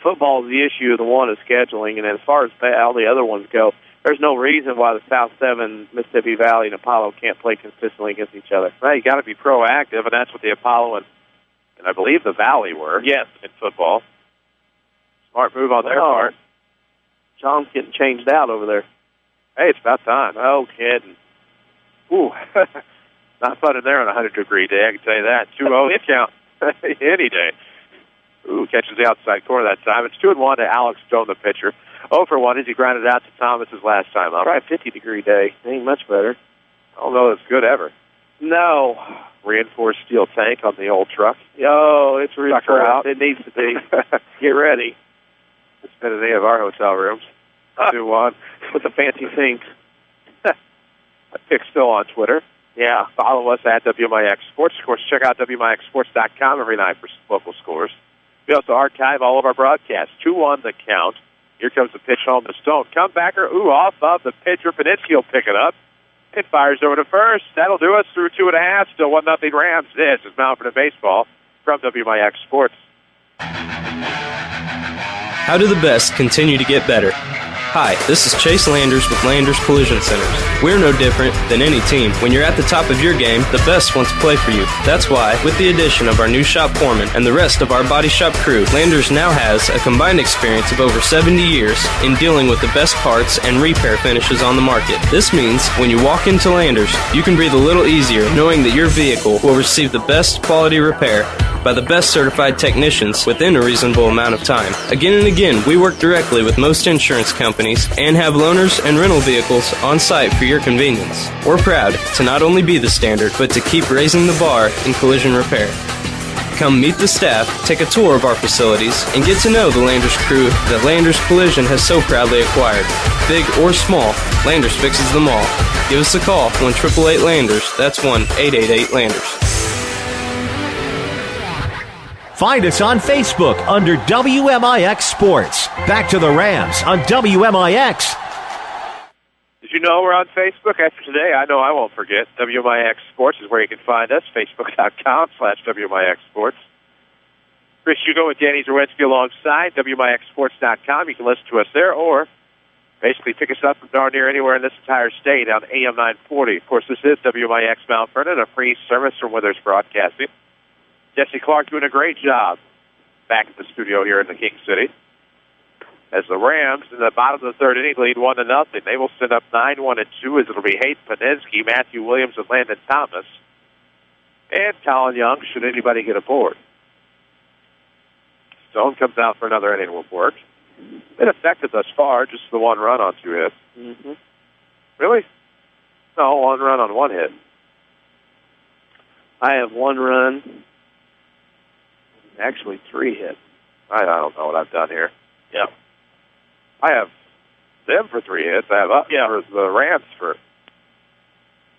Football is the issue. The one is scheduling, and as far as all the other ones go, there's no reason why the South 7, Mississippi Valley, and Apollo can't play consistently against each other. Well, you got to be proactive, and that's what the Apollo and I believe the Valley were. Yes, in football. Smart move on their part. John's getting changed out over there. Hey, it's about time. Oh, kidding. Ooh, not fun in there on a 100-degree day, I can tell you that. 2-0 count any day. Ooh, catches the outside corner that time. It's 2-1 to Alex Stone, the pitcher. 0 for 1 as he grounded out to Thomas his last time up. Try a 50-degree day. Ain't much better. I don't know if it's good ever. No. Reinforced steel tank on the old truck. Oh, it's reinforced. Out. It needs to be. Get ready. It's been in any of our hotel rooms. 2-1. With the fancy sinks. Pick's still on Twitter. Yeah. Follow us at WMIX Sports. Of course, check out WMIXSports.com every night for local scores. We also archive all of our broadcasts. 2-1 the count. Here comes the pitch home to Stone. Comebacker, off of the pitcher. Peninsky will pick it up. It fires over to first. That'll do us through 2.5. Still 1-0 Rams. This is Mount Vernon Baseball from WMIX Sports. How do the best continue to get better? Hi, this is Chase Landers with Landers Collision Centers. We're no different than any team. When you're at the top of your game, the best want to play for you. That's why, with the addition of our new shop foreman and the rest of our body shop crew, Landers now has a combined experience of over 70 years in dealing with the best parts and repair finishes on the market. This means when you walk into Landers, you can breathe a little easier knowing that your vehicle will receive the best quality repair by the best certified technicians within a reasonable amount of time. Again and again, we work directly with most insurance companies and have loaners and rental vehicles on site for your convenience. We're proud to not only be the standard, but to keep raising the bar in collision repair. Come meet the staff, take a tour of our facilities, and get to know the Landers crew that Landers Collision has so proudly acquired. Big or small, Landers fixes them all. Give us a call, 1-888-LANDERS. That's 1-888-LANDERS. Find us on Facebook under WMIX Sports. Back to the Rams on WMIX. Did you know we're on Facebook after today? I know I won't forget. WMIX Sports is where you can find us, Facebook.com/WMIX Sports. Chris Hugo and Danny Czerwinski alongside, WMIXSports.com. You can listen to us there or basically pick us up from darn near anywhere in this entire state on AM 940. Of course, this is WMIX Mount Vernon, a free service from Withers Broadcasting. Jesse Clark doing a great job back at the studio here in the King City. As the Rams in the bottom of the third inning lead 1-0, they will send up 9-1-2 as it'll be Hayden Peninsky, Matthew Williams, and Landon Thomas, and Colin Young. Should anybody get aboard? Stone comes out for another inning of work. Been effective thus far, just the 1 run on 2 hits. Mm-hmm. Really? No, 1 run on 1 hit. I have 1 run. Actually, 3 hits. I don't know what I've done here. Yeah. I have them for 3 hits. I have for the Rams for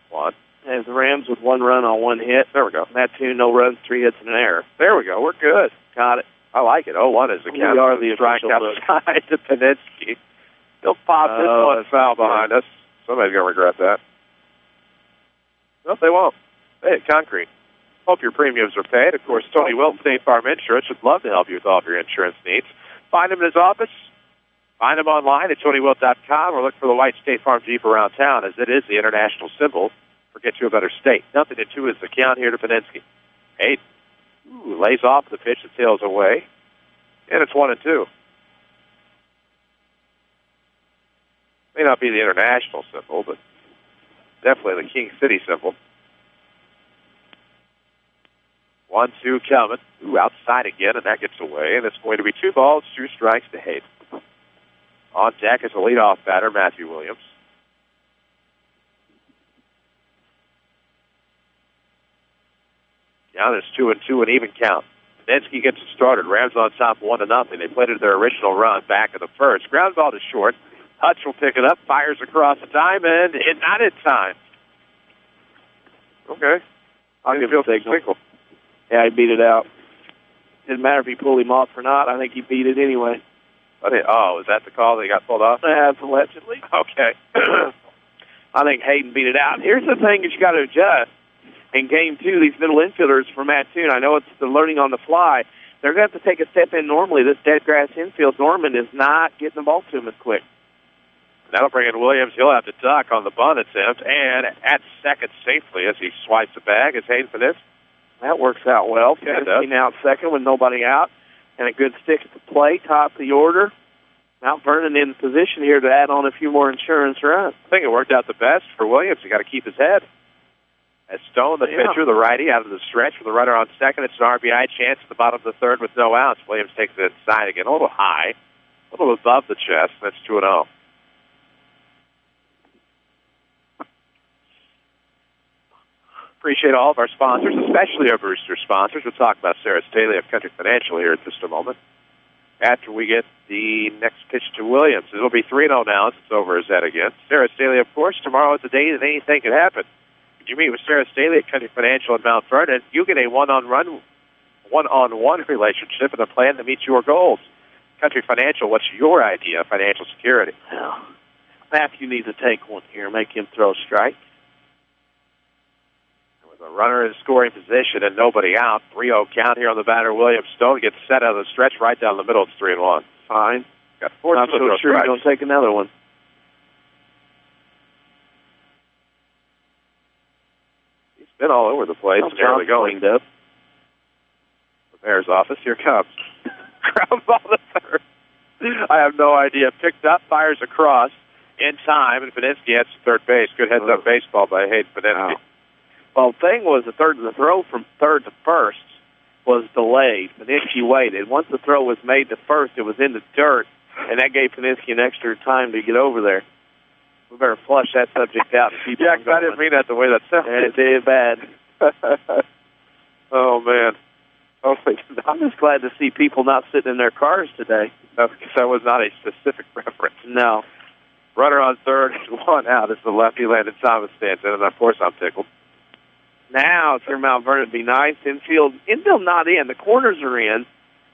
1. I have the Rams with 1 run on 1 hit. There we go. Mattoon, no runs, 3 hits, and an error. There we go. We're good. Got it. I like it. 0-1 is the count. We are the strike official outside to Peninsky. He'll pop this one foul behind us. Somebody's going to regret that. No, they won't. They hit concrete. Hope your premiums are paid. Of course, Tony Wilton, State Farm Insurance, would love to help you with all of your insurance needs. Find him in his office. Find him online at TonyWilt.com or look for the white State Farm Jeep around town, as it is the international symbol for Get You a Better State. 0-2 is the count here to Peninsky. Hayden lays off the pitch that sails away, and it's 1-2. May not be the international symbol, but definitely the King City symbol. 1-2 coming. Outside again, and that gets away, and it's going to be 2 balls, 2 strikes to Hayden. On deck is the leadoff batter, Matthew Williams. Now there's 2-2, an even count. Peninsky gets it started. Rams on top 1-0. They played it their original run back in the first. Ground ball to short. Hutch will pick it up, fires across the time, and not in time. Okay. How do you feel, Twinkle? Yeah, he beat it out. Didn't matter if he pulled him off or not. I think he beat it anyway. Is that the call that he got pulled off? That's allegedly. Okay. I think Hayden beat it out. Here's the thing that you got to adjust. In Game 2, these middle infielders for Mattoon, I know it's the learning on the fly. They're going to have to take a step in normally. This dead grass infield, Norman is not getting the ball to him as quick. That'll bring in Williams. He'll have to duck on the bunt attempt, and at second safely as he swipes the bag. Is Hayden for this? That works out well. Peninsky now at second with nobody out, and a good stick at the plate, top of the order. Mount Vernon in position here to add on a few more insurance runs. I think it worked out the best for Williams. He got to keep his head. As Stone, the pitcher, the righty, out of the stretch with the runner on second. It's an RBI chance at the bottom of the third with no outs. Williams takes it inside again, a little high, a little above the chest. That's 2-0. Appreciate all of our sponsors, especially our Brewster sponsors. We'll talk about Sarah Staley of Country Financial here in just a moment. After we get the next pitch to Williams. It'll be 3-0 now. It's over his head again. Sarah Staley, of course, tomorrow is the day that anything can happen. You meet with Sarah Staley at Country Financial in Mount Vernon, you get a one-on-one relationship and a plan to meet your goals. Country Financial, what's your idea of financial security? Well, Matthew needs to take one here, make him throw a strike. With a runner in scoring position and nobody out, 3-0 count here on the batter. William Stone gets set out of the stretch right down the middle. It's 3-1. Fine. Got 4 Not so sure he's going to take another one. Been all over the place. Nearly going up. The mayor's office. Here comes. Ground ball to third. I have no idea. Picked up, fires across in time, and Peninsky heads to third base. Good heads-up baseball by Hayden Peninsky. Well, the thing was the throw from third to first was delayed. Peninsky waited. Once the throw was made to first, it was in the dirt, and that gave Peninsky an extra time to get over there. We better flush that subject out. And keep I didn't mean that the way that sounded. It did bad. Oh, man. I'm just glad to see people not sitting in their cars today. No, because that was not a specific reference. No. Runner on third, 1 out. It's the lefty Landon Thomas stands in, and of course I'm tickled. Now it's for Mount Vernon to be ninth. Infield not in. The corners are in.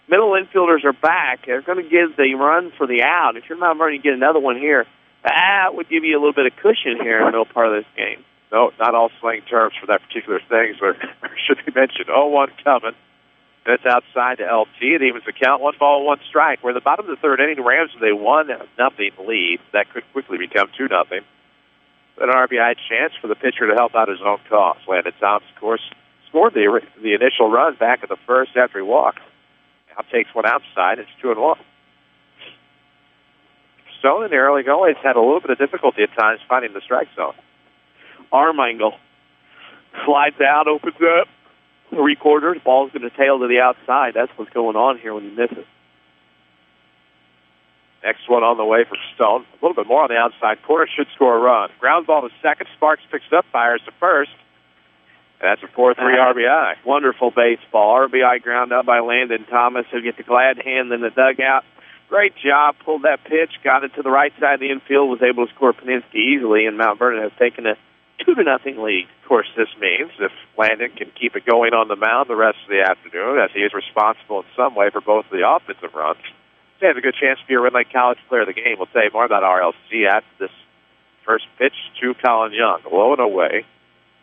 Middle infielders are back. They're going to give the run for the out. If you're Mount Vernon, you get another one here. That would give you a little bit of cushion here in the middle part of this game. No, not all slang terms for that particular thing, but should be mentioned. 0-1 coming. That's outside to LT. It evens the count. 1 ball, 1 strike. We're in the bottom of the third inning. Rams with a 1-0 lead. That could quickly become 2-0. An RBI chance for the pitcher to help out his own cause. Landon Thomas, of course, scored the initial run back in the first after he walked. Now takes one outside. It's 2-1. Stone in the early going has had a little bit of difficulty at times finding the strike zone. Arm angle. Slides out, opens up. 3/4. Ball's going to tail to the outside. That's what's going on here when you miss it. Next one on the way for Stone. A little bit more on the outside corner. Should score a run. Ground ball to second. Sparks picks it up, fires to first. And that's a 4-3 RBI. Wonderful baseball. RBI ground up by Landon Thomas. He'll get the glad hand in the dugout. Great job. Pulled that pitch, got it to the right side of the infield, was able to score Peninsky easily, and Mount Vernon has taken a 2-0 lead. Of course, this means if Landon can keep it going on the mound the rest of the afternoon, as he is responsible in some way for both of the offensive runs, he has a good chance to be a Red Lake College Player of the Game. We'll say more about RLC after this First pitch to Colin Young, low and away.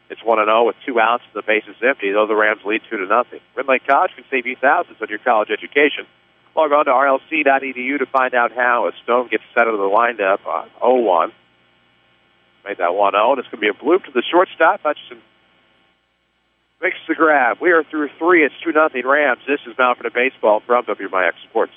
It's 1-0 with 2 outs and the bases empty, though the Rams lead 2-0. Red Lake College can save you thousands on your college education. Log on to rlc.edu to find out how as Stone gets set into the windup on 0-1. Made that 1-0, and it's going to be a bloop to the shortstop. Hutchinson makes the grab. We are through 3. It's 2-0 Rams. This is Mount Vernon Baseball from WMIX Sports.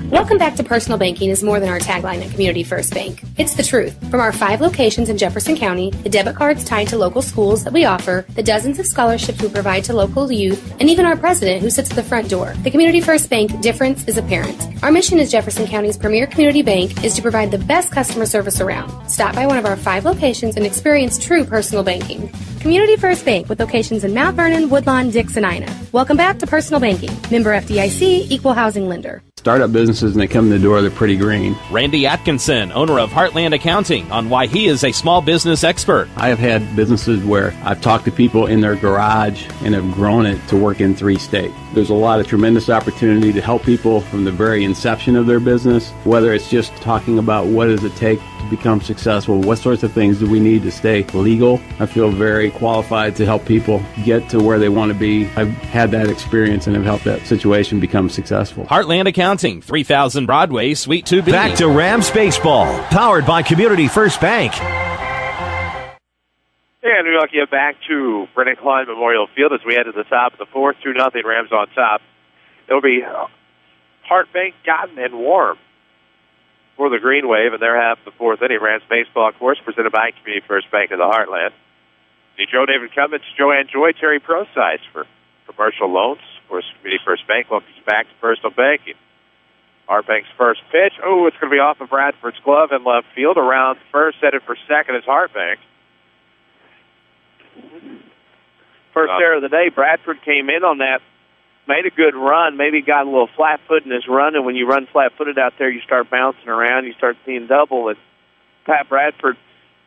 Welcome back to Personal Banking is more than our tagline at Community First Bank. It's the truth. From our 5 locations in Jefferson County, the debit cards tied to local schools that we offer, the dozens of scholarships we provide to local youth, and even our president who sits at the front door. The Community First Bank difference is apparent. Our mission as Jefferson County's premier community bank is to provide the best customer service around. Stop by one of our 5 locations and experience true personal banking. Community First Bank with locations in Mount Vernon, Woodlawn, Dix, and Ina. Welcome back to Personal Banking. Member FDIC, Equal Housing Lender. Startup businesses, and they come in the door, they're pretty green. Randy Atkinson, owner of Heartland Accounting, on why he is a small business expert. I have had businesses where I've talked to people in their garage and have grown it to work in 3 states. There's a lot of tremendous opportunity to help people from the very inception of their business, whether it's just talking about what does it take to become successful, what sorts of things do we need to stay legal. I feel very qualified to help people get to where they want to be. I've had that experience and have helped that situation become successful. Heartland Accounting, 3000 Broadway, Suite 2B. Back to Rams Baseball, powered by Community First Bank. And we welcome you back to Brennan Klein Memorial Field as we head to the top of the 4th, 2-0 Rams on top. It'll be Hartbank, Cotton, and Warm for the Green Wave, and they're half the 4th inning. Rams Baseball, of course, presented by Community First Bank of the Heartland. The Joe David Cummins, Joanne Joy, Terry ProSize for commercial loans. Of course, Community First Bank welcomes back to personal banking. Hartbank's first pitch. Oh, it's going to be off of Bradford's glove in left field. Around first, headed for second is Hartbank. First error of the day, Bradford came in on that, made a good run, maybe got a little flat-footed in his run, and when you run flat-footed out there, you start bouncing around, you start seeing double, and Pat Bradford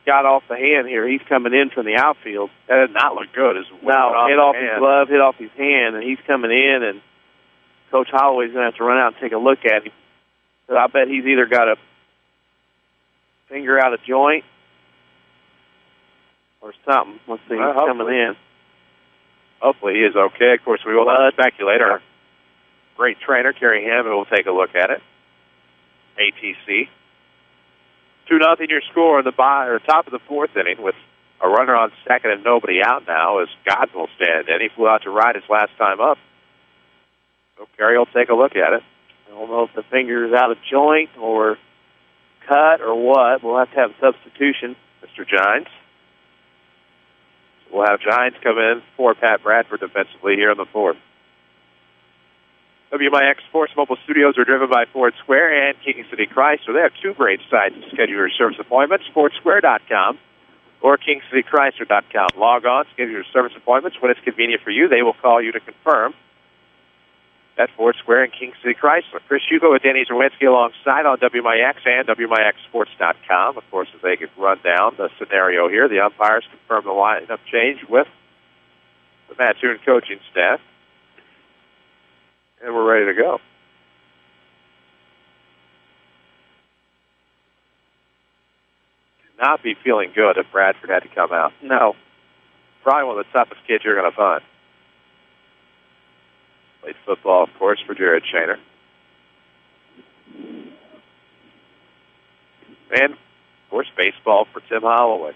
got off the hand here. He's coming in from the outfield. That did not look good. Hit off his glove, hit off his hand, and he's coming in, and Coach Holloway's going to have to run out and take a look at him. So I bet he's either got a finger out of joint or something. Let's see, he's coming in. Hopefully he is okay. Of course, we will not speculate. Our great trainer, Kerry Hammond, will take a look at it. ATC. 2-0 your score in the top of the 4th inning with a runner on second and nobody out now as Godden will stand in. He flew out to right his last time up. So Kerry will take a look at it. I don't know if the finger is out of joint or cut or what. We'll have to have a substitution. Mr. Gines. We'll have Giants come in for Pat Bradford defensively here in the 4th. WMIX Sports Mobile Studios are driven by Ford Square and King City Chrysler. They have 2 great sites to schedule your service appointments, FordSquare.com or KingCityChrysler.com. Log on, schedule your service appointments when it's convenient for you. They will call you to confirm at Ford Square and King City Chrysler. Chris Hugo with Danny Czerwinski alongside on WMIX and WMIXSports.com. Of course, as they could run down the scenario here, the umpires confirm the lineup change with the Mattoon coaching staff. And we're ready to go. Not be feeling good if Bradford had to come out. No. Probably one of the toughest kids you're going to find. Played football, of course, for Jared Shaner. And, of course, baseball for Tim Holloway.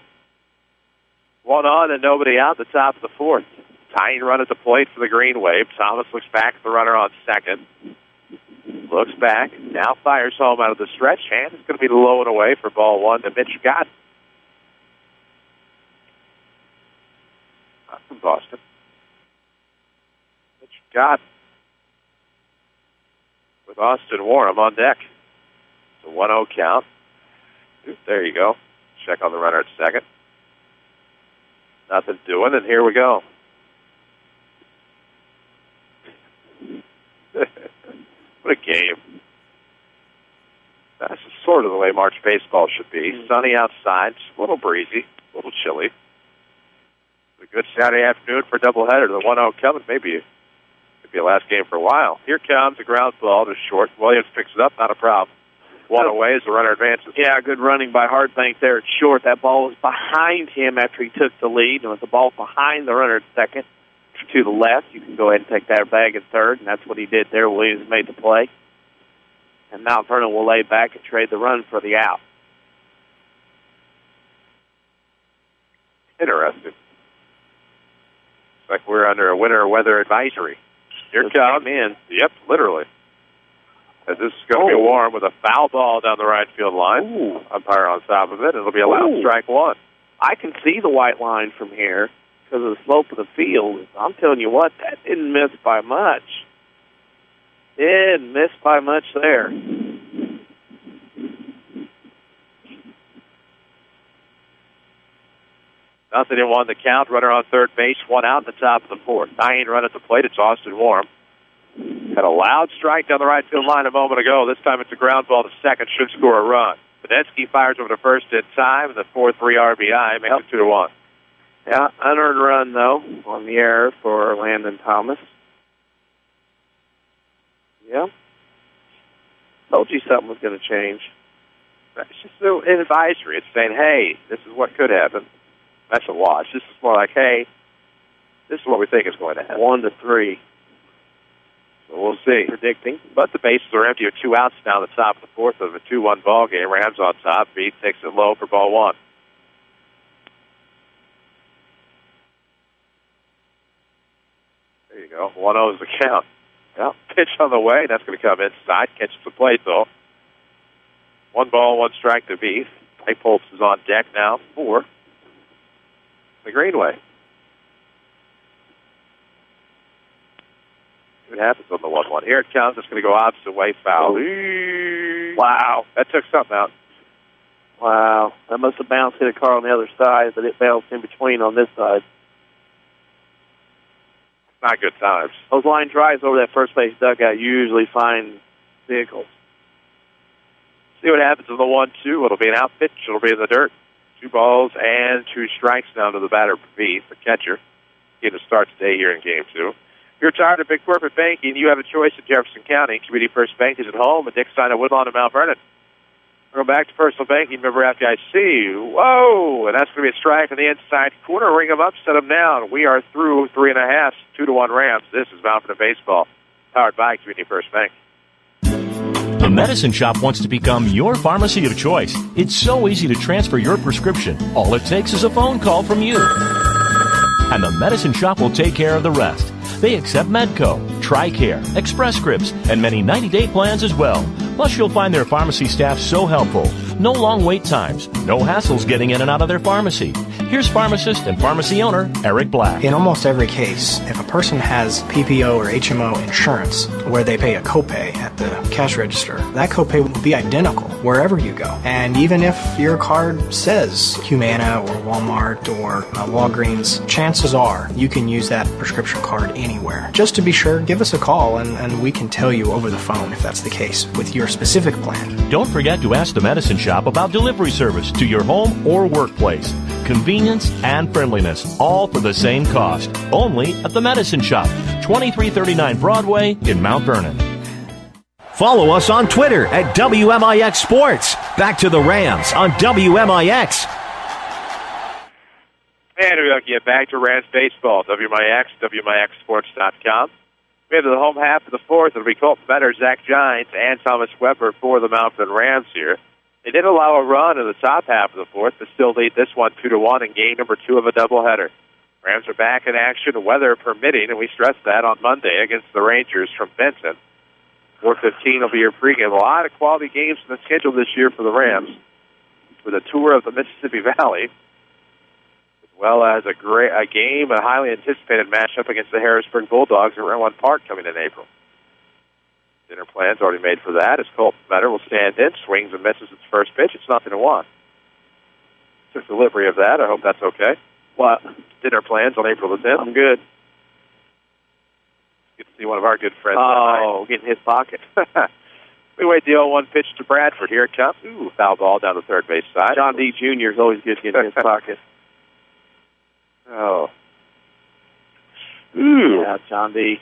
1 on and nobody out at the top of the 4th. Tying run at the plate for the Green Wave. Thomas looks back at the runner on second. Looks back. Now fires home out of the stretch. And it's going to be low and away for ball 1 to Mitch Gott. Not from Boston. Mitch Gott with Austin Warham on deck. It's a 1-0 count. There you go. Check on the runner at second. Nothing doing, and here we go. What a game. That's sort of the way March baseball should be. Sunny outside, a little breezy, a little chilly. A good Saturday afternoon for a doubleheader. The 1-0 coming, maybe a last game for a while. Here comes a ground ball to short. Williams picks it up, not a problem. one away as the runner advances. Yeah, good running by Hartbank there at short. That ball was behind him after he took the lead. And with the ball behind the runner at second to the left, you can go ahead and take that bag at third, and that's what he did there. Williams made the play. And Mount Vernon will lay back and trade the run for the out. Interesting. Looks like we're under a winter weather advisory. Here it comes. In. Yep, literally. As this is going to be warm with a foul ball down the right field line. Ooh. Umpire on top of it. It'll be a loud strike one. I can see the white line from here because of the slope of the field. I'm telling you what, that didn't miss by much. Didn't miss by much there. Nothing in one. The count. Runner on third base. One out in the top of the fourth. Tying run at the plate. It's Austin Warm. Had a loud strike down the right field line a moment ago. This time it's a ground ball to second. Should score a run. Badetsky fires over to first in time. The 4-3 RBI makes it 2-1. Yeah, unearned run, though, on the error for Landon Thomas. Yeah. Told you something was going to change. It's just an advisory. It's saying, hey, this is what could happen. That's a wash. This is more like, hey, this is what we think is going to happen. 1-3. So we'll see. Predicting. But the bases are empty with 2 outs now at the top of the fourth of a 2-1 ball game. Rams on top. Beat takes it low for ball one. There you go. 1-0 is the count. Well, pitch on the way. That's going to come inside. Catches the plate, though. 1 ball, 1 strike to Beef. Play Pulse is on deck now for the Greenway. See what happens on the 1-1. Here it comes. It's going to go opposite way, foul. Wow. That took something out. Wow. That must have bounced, hit a car on the other side, but it bounced in between on this side. Not good times. Those line drives over that first base dugout usually find vehicles. See what happens in the 1-2. It'll be an out pitch. It'll be in the dirt. 2 balls and 2 strikes down to the batter, Beef, the catcher. Getting a start today here in Game 2. If you're tired of big corporate banking, you have a choice in Jefferson County. Community First Bank is at home at Dixon, Woodlawn, and Mount Vernon. We're going back to personal banking. Remember, FDIC. Whoa! And that's going to be a strike on the inside corner. Ring them up, set them down. We are through 3.5, 2-1 Rams. This is Mount Vernon Baseball, powered by Community First Bank. The Medicine Shop wants to become your pharmacy of choice. It's so easy to transfer your prescription. All it takes is a phone call from you. And the Medicine Shop will take care of the rest. They accept Medco, TRICARE, Express Scripts, and many 90-day plans as well. Plus, you'll find their pharmacy staff so helpful. No long wait times, no hassles getting in and out of their pharmacy. Here's pharmacist and pharmacy owner Eric Black. In almost every case, if a person has PPO or HMO insurance where they pay a copay at the cash register, that copay will be identical wherever you go. And even if your card says Humana or Walmart or Walgreens, chances are you can use that prescription card anywhere. Just to be sure, give us a call and we can tell you over the phone if that's the case with your specific plan. Don't forget to ask the Medicine Shop about delivery service to your home or workplace. Convenience and friendliness, all for the same cost. Only at the Medicine Shop, 2339 Broadway in Mount Vernon. Follow us on Twitter at WMIX Sports. Back to the Rams on WMIX. And we'll get back to Rams Baseball, WMIX, WMIXSports.com. We have the home half of the fourth. It'll be Colton Better, Zach Gines, and Thomas Weber for the Mount Vernon Rams here. They did allow a run in the top half of the fourth, but still lead this one 2-1 in game number 2 of a doubleheader. Rams are back in action, weather permitting, and we stressed that on Monday against the Rangers from Benton. 4:15 will be your pregame. A lot of quality games in the schedule this year for the Rams, with a tour of the Mississippi Valley, as well as a game, a highly anticipated matchup against the Harrisburg Bulldogs at Renwan Park coming in April. Dinner plans already made for that as Colton Better will stand in, swings and misses its first pitch. It's 0-1. Took delivery of that. I hope that's okay. What? Dinner plans on April the 10th. I'm good. Get to see one of our good friends. Oh, get in his pocket. We wait the 0-1 pitch to Bradford. Here it comes. Ooh, foul ball down the third base side. John D. Jr. is always good to get in his pocket. Oh. Ooh. Yeah, John D.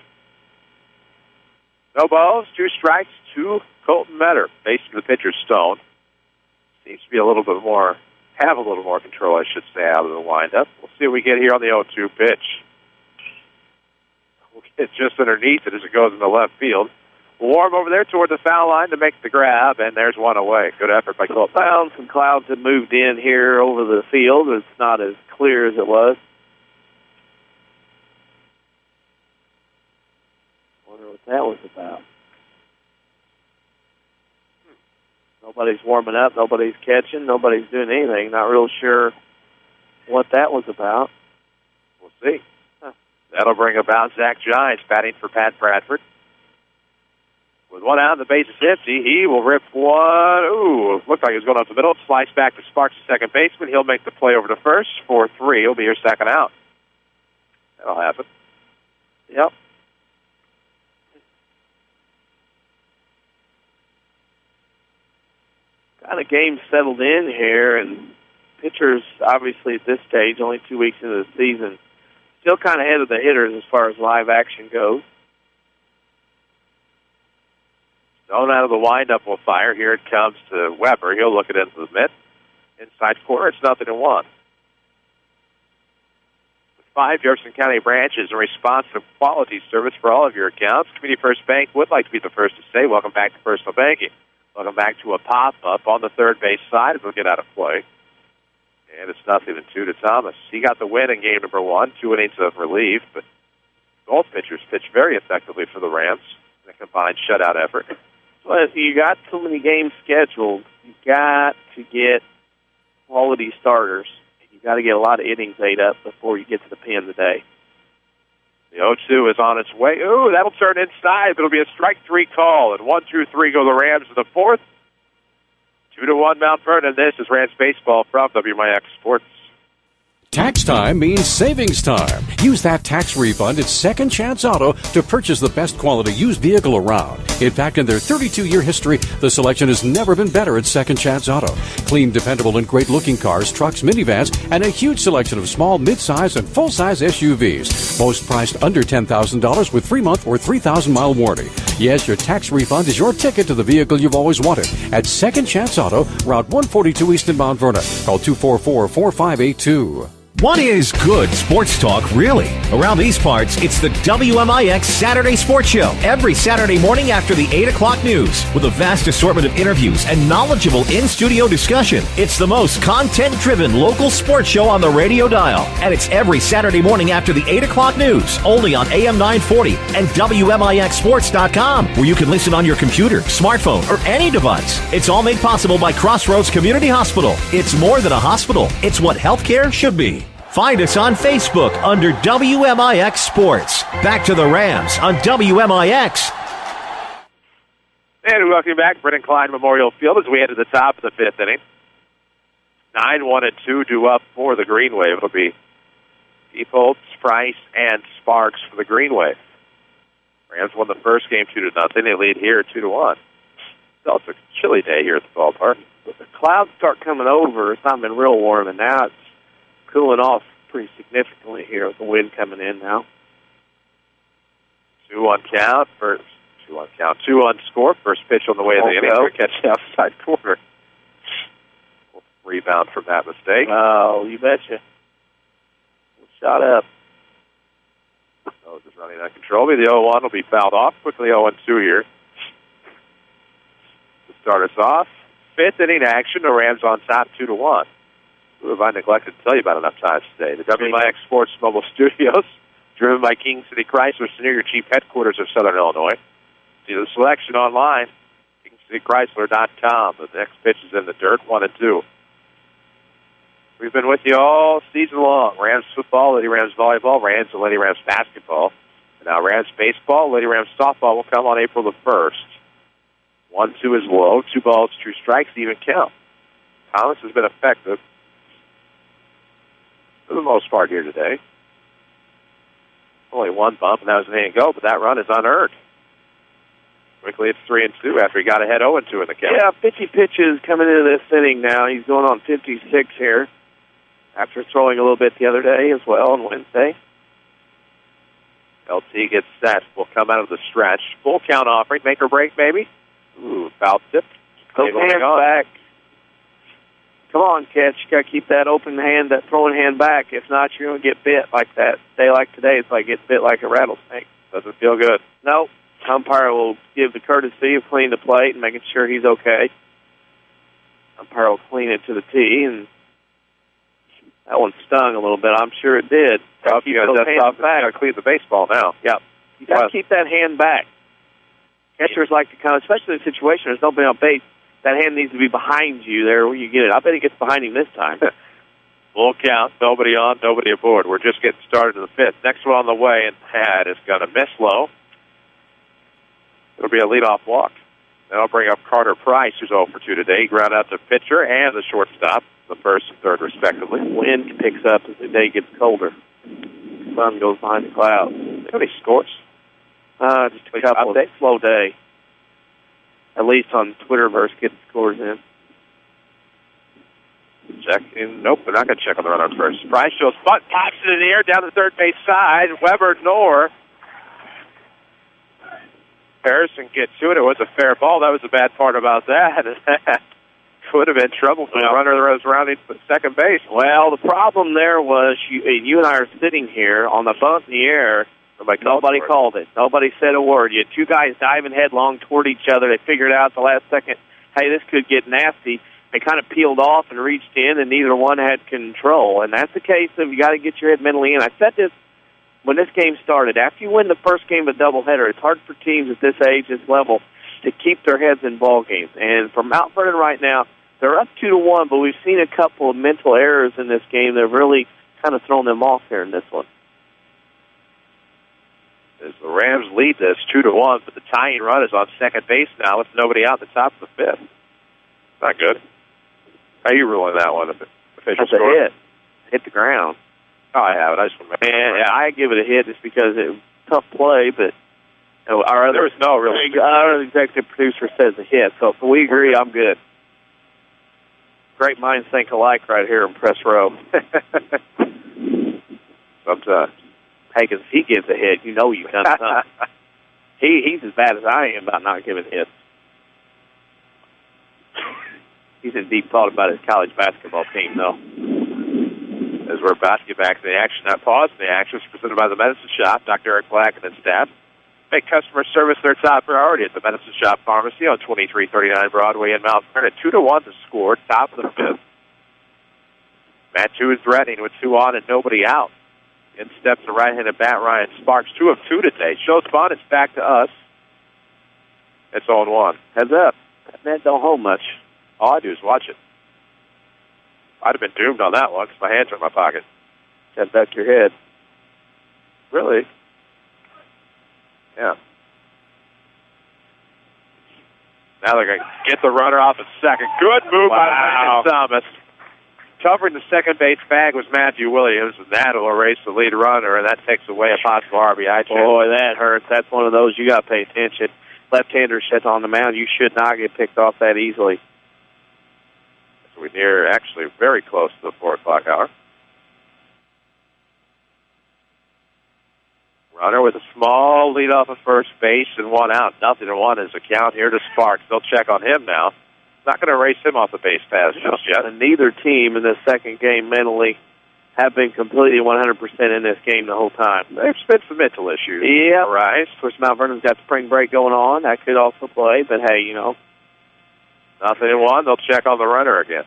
No balls, 2 strikes, 2 Colton Metter. Facing the pitcher, Stone. Seems to be have a little more control, I should say, out of the windup. We'll see what we get here on the 0-2 pitch. We'll get just underneath it as it goes in the left field. Warm over there toward the foul line to make the grab, and there's one away. Good effort by Colton. Found some clouds have moved in here over the field. It's not as clear as it was. Wonder what that was about. Nobody's warming up. Nobody's catching. Nobody's doing anything. Not real sure what that was about. We'll see. That'll bring about Zach Giants batting for Pat Bradford. With 1 out, the base is empty. He will rip one. Ooh, looked like he was going up the middle. Slice back to Sparks, the second baseman. He'll make the play over to first. 4-3. He'll be your second out. That'll happen. Yep. Kind of game settled in here, and pitchers, obviously at this stage, only 2 weeks into the season, still kind of ahead of the hitters as far as live action goes. Stone out of the windup will fire. Here it comes to Weber. He'll look it into the mitt. Inside corner, it's 0-1. With 5 Jefferson County branches in response to quality service for all of your accounts, Community First Bank would like to be the first to say, welcome back to personal banking. Welcome back to a pop-up on the third base side. It'll get out of play. And it's 0-2 to Thomas. He got the win in game number 1, 2 innings of relief, but both pitchers pitched very effectively for the Rams in a combined shutout effort. Well, if you got so many games scheduled, you got to get quality starters. You got to get a lot of innings ate up before you get to the pen today. The 0-2 is on its way. Ooh, that'll turn inside. It'll be a strike 3 call. And 1-2-3 go the Rams in the 4th. 2-1 Mount Vernon. This is Rams Baseball from WMIX Sports. Tax time means savings time. Use that tax refund at Second Chance Auto to purchase the best quality used vehicle around. In fact, in their 32-year history, the selection has never been better at Second Chance Auto. Clean, dependable, and great-looking cars, trucks, minivans, and a huge selection of small, mid-size, and full-size SUVs. Most priced under $10,000 with 3-month or 3,000-mile warranty. Yes, your tax refund is your ticket to the vehicle you've always wanted. At Second Chance Auto, Route 142 East in Mount Vernon. Call 244-4582. What is good sports talk, really? Around these parts, it's the WMIX Saturday Sports Show. Every Saturday morning after the 8 o'clock news. With a vast assortment of interviews and knowledgeable in-studio discussion. It's the most content-driven local sports show on the radio dial. And it's every Saturday morning after the 8 o'clock news. Only on AM 940 and WMIXSports.com. Where you can listen on your computer, smartphone, or any device. It's all made possible by Crossroads Community Hospital. It's more than a hospital. It's what healthcare should be. Find us on Facebook under WMIX Sports. Back to the Rams on WMIX. And we welcome you back, Brennan Klein Memorial Field, as we head to the top of the 5th inning. 9-1-2 due up for the Green Wave. It'll be Deepholtz, Price, and Sparks for the Green Wave. Rams won the first game 2-0. They lead here 2-1. So it's a chilly day here at the ballpark. But the clouds start coming over. It's not been real warm, and now it's cooling off pretty significantly here with the wind coming in now. 2-1 count. 2-1 count. 2-1 score. First pitch on the way of the inning. We'll catch the outside corner. We'll rebound from that mistake. Oh, you betcha. Shot up. Nose is running out of control. The 0-1 will be fouled off. Quickly 0-2 here. To start us off, 5th inning action. The Rams on top 2-1. Who have I neglected to tell you about enough times today? The WMIX Sports Mobile Studios, driven by King City Chrysler, near your chief headquarters of Southern Illinois. See the selection online, KingCityChrysler.com. The next pitch is in the dirt, 1-2. We've been with you all season long. Rams football, Lady Rams volleyball, Rams and Lady Rams basketball. And now Rams baseball, Lady Rams softball will come on April the 1st. 1-2 is low, 2 balls, 2 strikes, even count. Thomas has been effective for the most part here today. Only 1 bump, and that was an inning go, but that run is unearned. Quickly, it's 3-2 after he got ahead 0-2 in the count. Yeah, 50 pitches coming into this inning now. He's going on 56 here after throwing a little bit the other day as well on Wednesday. LT gets set. Will come out of the stretch. Full count offering. Make or break, maybe. Ooh, foul tip. Those hands back. Come on, catch. You got to keep that open hand, that throwing hand back. If not, you're going to get bit like that. Day like today, it's like getting bit like a rattlesnake. Doesn't feel good. No. Umpire will give the courtesy of cleaning the plate and making sure he's okay. Umpire will clean it to the tee, and that one stung a little bit. I'm sure it did. Tough. You got to clean the baseball now. Yep. You got to keep that hand back. Catchers like to come, especially in a situation there's nobody on base. That hand needs to be behind you there where you get it. I bet he gets behind him this time. Full count, nobody on, nobody aboard. We're just getting started in the fifth. Next one on the way, and Pat is going to miss low. It'll be a leadoff walk. That'll bring up Carter Price, who's 0 for 2 today. Ground out to pitcher and the shortstop, the first and third respectively. Wind picks up as the day gets colder. Sun goes behind the clouds. How many scores? Just a couple. Update. Slow day. At least on Twitterverse, get the scores in. Check in. Nope, they're not going to check on the runner on first. Price shows butt, pops it in the air down the third base side. Weber, Knorr. Harrison gets to it. It was a fair ball. That was the bad part about that. Would have been trouble for the runner that was rounding second base. Well, the problem there was you and I are sitting here on the bunt in the air. Nobody called it. Nobody said a word. You had two guys diving headlong toward each other. They figured out at the last second, hey, this could get nasty. They kind of peeled off and reached in, and neither one had control. And that's the case of you got to get your head mentally in. I said this when this game started. After you win the first game of a doubleheader, it's hard for teams at this age, this level, to keep their heads in ball games. And for Mount Vernon right now, they're up 2-1, but we've seen a couple of mental errors in this game that have really kind of thrown them off here in this one. As the Rams lead this 2-1, but the tying run is on second base now with nobody out at the top of the fifth. Not good. How are you ruling that one? That's a hit. Hit the ground. Oh, I have it. I just want to make sure. I give it a hit just because it was a tough play, but our other, there was no really. Our other executive producer says a hit, so if we agree, I'm good. Great minds think alike right here in press row. Sometimes. Hey, because if he gives a hit, you know you've done something. He's as bad as I am about not giving hits. He's in deep thought about his college basketball team, though. As we're about to get back to the action, not pause the action is presented by the Medicine Shop, Dr. Eric Black and his staff. Make customer service their top priority at the Medicine Shop Pharmacy on 2339 Broadway in Mount Vernon. 2-1 to score, top of the fifth. Mattoon threatening with 2 on and nobody out. In steps the right-handed bat, Ryan Sparks, 2 of 2 today. Shows fun, it's back to us. It's 0-1. Heads up. That man don't hold much. All I do is watch it. I'd have been doomed on that one because my hands are in my pocket. Just duck your head. Really? Yeah. Now they're going to get the runner off at second. Good move by Landon Thomas. Covering the second base bag was Matthew Williams, and that will erase the lead runner, and that takes away a possible RBI chance. Boy, that hurts. That's one of those you got to pay attention. Left-hander sits on the mound. You should not get picked off that easily. So we're near, actually, very close to the 4 o'clock hour. Runner with a small lead off of first base and 1 out. 0-1 is the count here to Sparks. They'll check on him now. Not going to erase him off the base pass just yet. And neither team in this second game mentally have been completely 100% in this game the whole time. There's been some mental issues. Yeah, right. Of course, Mount Vernon's got spring break going on. That could also play, but hey, you know. 0-1, they'll check on the runner again.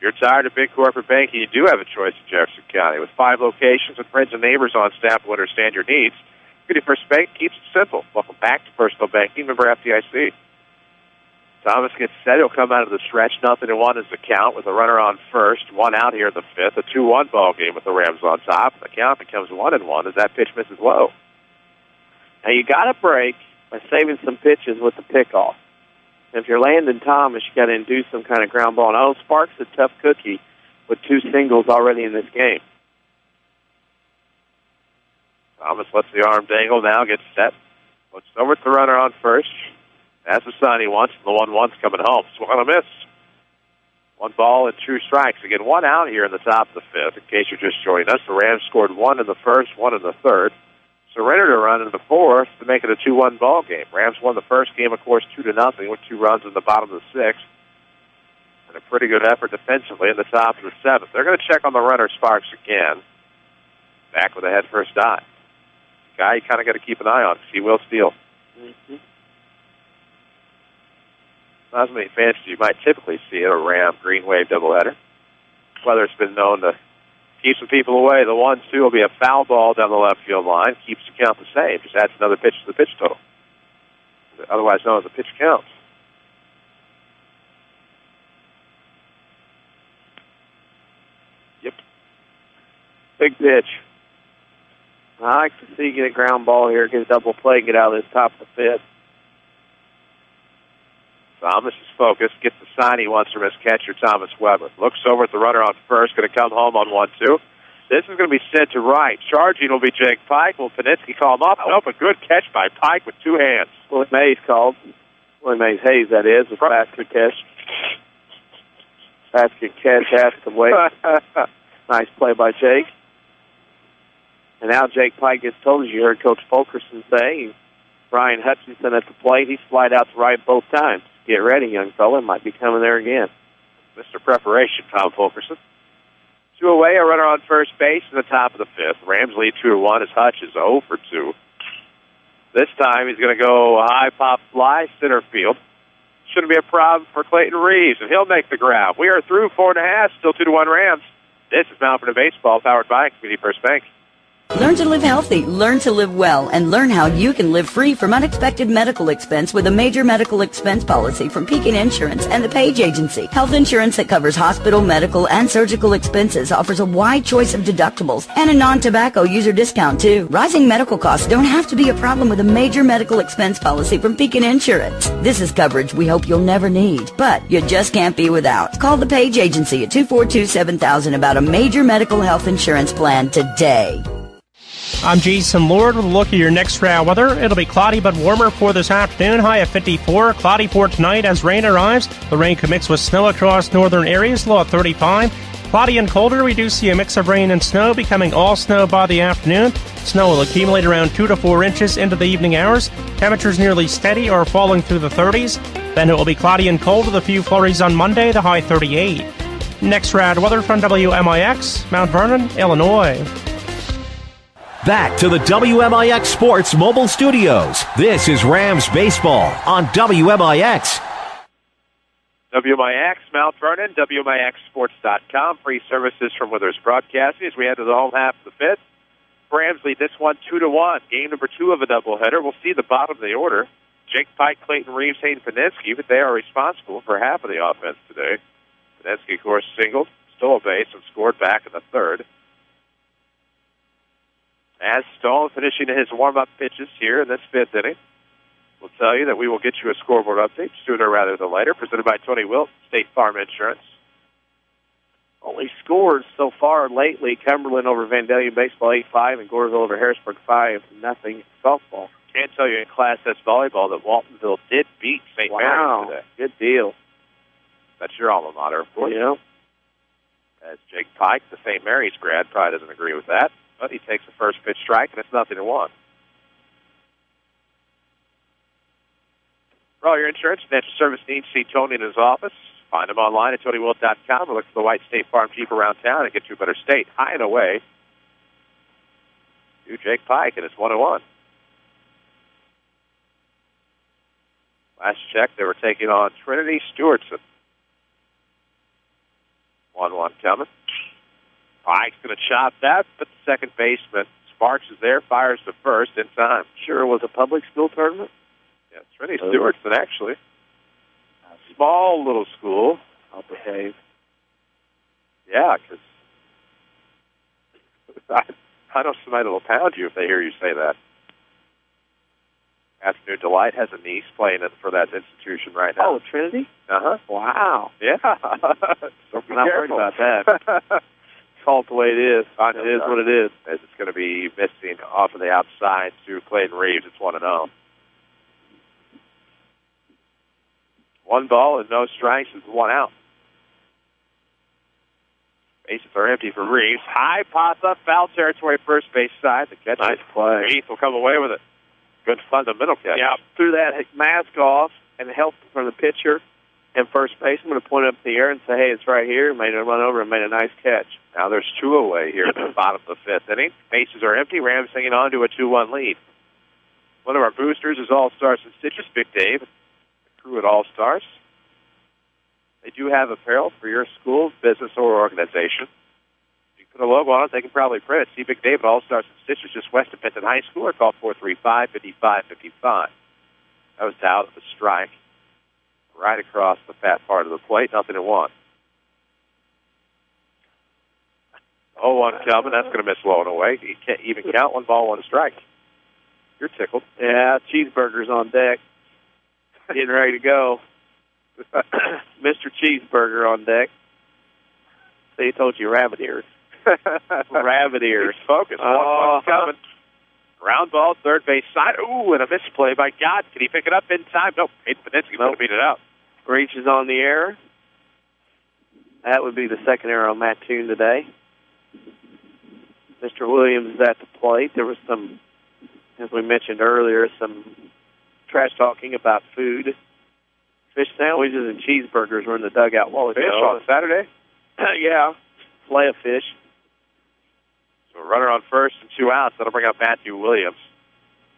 You're tired of big corporate banking, you do have a choice in Jefferson County. With 5 locations and friends and neighbors on staff who understand your needs, Community First Bank keeps it simple. Welcome back to personal banking. Member FDIC. Thomas gets set. He'll come out of the stretch. 0-1 is the count with a runner on first. 1 out here in the fifth. A 2-1 ball game with the Rams on top. The count becomes 1-1 as that pitch misses low. Now you got to break by saving some pitches with the pickoff. If you're Landon Thomas, you got to induce some kind of ground ball. Now Sparks a tough cookie with 2 singles already in this game. Thomas lets the arm dangle. Now gets set. Looks over at the runner on first. That's the sign he wants. The 1-1's coming home. Swung on a miss. 1 ball and 2 strikes. Again, 1 out here in the top of the fifth. In case you're just joining us, the Rams scored 1 in the first, 1 in the third. surrendered a run in the fourth to make it a 2-1 ball game. Rams won the first game, of course, 2-0 with 2 runs in the bottom of the sixth. And a pretty good effort defensively in the top of the seventh. They're going to check on the runner, Sparks, again. Back with a head-first dive. Guy you kind of got to keep an eye on because he will steal. Mm-hmm. Not as many fans as you might typically see at a Ram green wave doubleheader. Weather's been known to keep some people away. The 1-2 will be a foul ball down the left field line. Keeps the count the same. Just adds another pitch to the pitch total. Otherwise known as a pitch count. Yep. Big pitch. I like to see you get a ground ball here, get a double play, get out of this top of the fifth. Thomas is focused, gets the sign he wants from his catcher, Thomas Weber. Looks over at the runner on first, going to come home on 1-2. This is going to be sent to right. Charging will be Jake Pike. Will Paninsky call him up? Nope, a good catch by Pike with 2 hands. Willie Mays called. Willie Mays Hayes, that is, with basket catch. Basket catch, half the way. Nice play by Jake. And now Jake Pike gets told, as you heard Coach Fulkerson say, Brian Hutchinson at the plate. He slid out to right both times. Get ready, young fella. Might be coming there again. Mr. Preparation, Tom Fulkerson. 2 away, a runner on first base in the top of the fifth. Rams lead 2-1 as Hutch is 0 for 2. This time he's going to go high pop fly, center field. Shouldn't be a problem for Clayton Reeves, and he'll make the grab. We are through 4.5, still 2-1 Rams. This is Mount Vernon Baseball, powered by Community First Bank. Learn to live healthy, learn to live well, and learn how you can live free from unexpected medical expense with a major medical expense policy from Pekin Insurance and the Page Agency. Health insurance that covers hospital, medical, and surgical expenses offers a wide choice of deductibles and a non-tobacco user discount, too. Rising medical costs don't have to be a problem with a major medical expense policy from Pekin Insurance. This is coverage we hope you'll never need, but you just can't be without. Call the Page Agency at 242-7000 about a major medical health insurance plan today. I'm Jason Lord with a look at your next round weather. It'll be cloudy but warmer for this afternoon, high of 54. Cloudy for tonight as rain arrives. The rain could mix with snow across northern areas, low at 35. Cloudy and colder, we do see a mix of rain and snow, becoming all snow by the afternoon. Snow will accumulate around 2 to 4 inches into the evening hours. Temperatures nearly steady or falling through the 30s. Then it will be cloudy and cold with a few flurries on Monday, the high 38. Next round weather from WMIX, Mount Vernon, Illinois. Back to the WMIX Sports Mobile Studios. This is Rams Baseball on WMIX. WMIX, Mount Vernon, WMIXsports.com. Free services from Withers Broadcasting as we head to the home half of the fifth. Rams lead this one 2-1. Game number 2 of a doubleheader. We'll see the bottom of the order. Jake Pike, Clayton Reeves, Hayden Paninsky, but they are responsible for half of the offense today. Paninsky, of course, singled, stole a base, and scored back in the third. As Stone finishing his warm-up pitches here in this fifth inning, we'll tell you that we will get you a scoreboard update sooner rather than later, presented by Tony Wilt, State Farm Insurance. Only scores so far lately: Cumberland over Vandalia baseball 8-5, and Goreville over Harrisburg 5-0 softball. Can't tell you in Class S volleyball that Waltonville did beat St. Mary's today. Good deal. That's your alma mater, of course. Yeah. As Jake Pike, the St. Mary's grad, probably doesn't agree with that. But he takes the first pitch strike, and it's 0-1. For all your insurance and financial service needs, see Tony in his office. Find him online at TonyWilt.com or look for the white State Farm Jeep around town and get to a better state. High and away to Jake Pike, and it's 1-1. Last check, they were taking on Trinity Stewartson. 1-1 coming. Pike's going to chop that, but the second baseman, Sparks, is there, fires to first in time. Sure, it was a public school tournament? Yeah, Trinity Stewartson, actually. A small little school. I'll behave. Yeah, because I know somebody will pound you if they hear you say that. Afternoon Delight has a niece playing for that institution right now. Oh, Trinity? Uh-huh. Wow. Yeah. So I'm not worried about that. Call it the way it is. It is what it is. It's going to be missing off of the outside to Clayton Reeves. It's 1-0. 1 ball and no strikes is 1 out. Bases are empty for Reeves. High pop up, foul territory, first base side. The catch. Nice play. Reeves will come away with it. Good fundamental catch. Yeah, threw that mask off and helped from the pitcher and first baseman. I'm going to point it up in the air and say, hey, it's right here. Made a run over and made a nice catch. Now there's 2 away here at the bottom of the 5th inning. Bases are empty. Rams hanging on to a 2-1 lead. One of our boosters is All-Stars and Stitches, Big Dave. The crew at All-Stars. They do have apparel for your school, business, or organization. You can put a logo on it, they can probably print it. See Big Dave at All-Stars and Stitches just west of Benton High School, or call 435-5555. That was down at the strike. Right across the fat part of the plate, nothing to 1. 0-1 coming, that's going to miss low and away. You can't even count 1 ball, 1 strike. You're tickled. Yeah, cheeseburger's on deck. Getting ready to go. Mr. Cheeseburger on deck. So he told you rabbit ears. Rabbit ears. Focus. 1-1 coming. Round ball, third base side. Ooh, and a misplay by God. Can he pick it up in time? Nope. Hayden Panitsky's going to beat it out. Reaches on the air. That would be the second error on Mattoon today. Mr. Williams is at the plate. There was some, as we mentioned earlier, some trash talking about food. Fish sandwiches and cheeseburgers were in the dugout while ago. Fish on Saturday? Yeah, fillet of fish. So runner on first and 2 outs. That'll bring up Matthew Williams.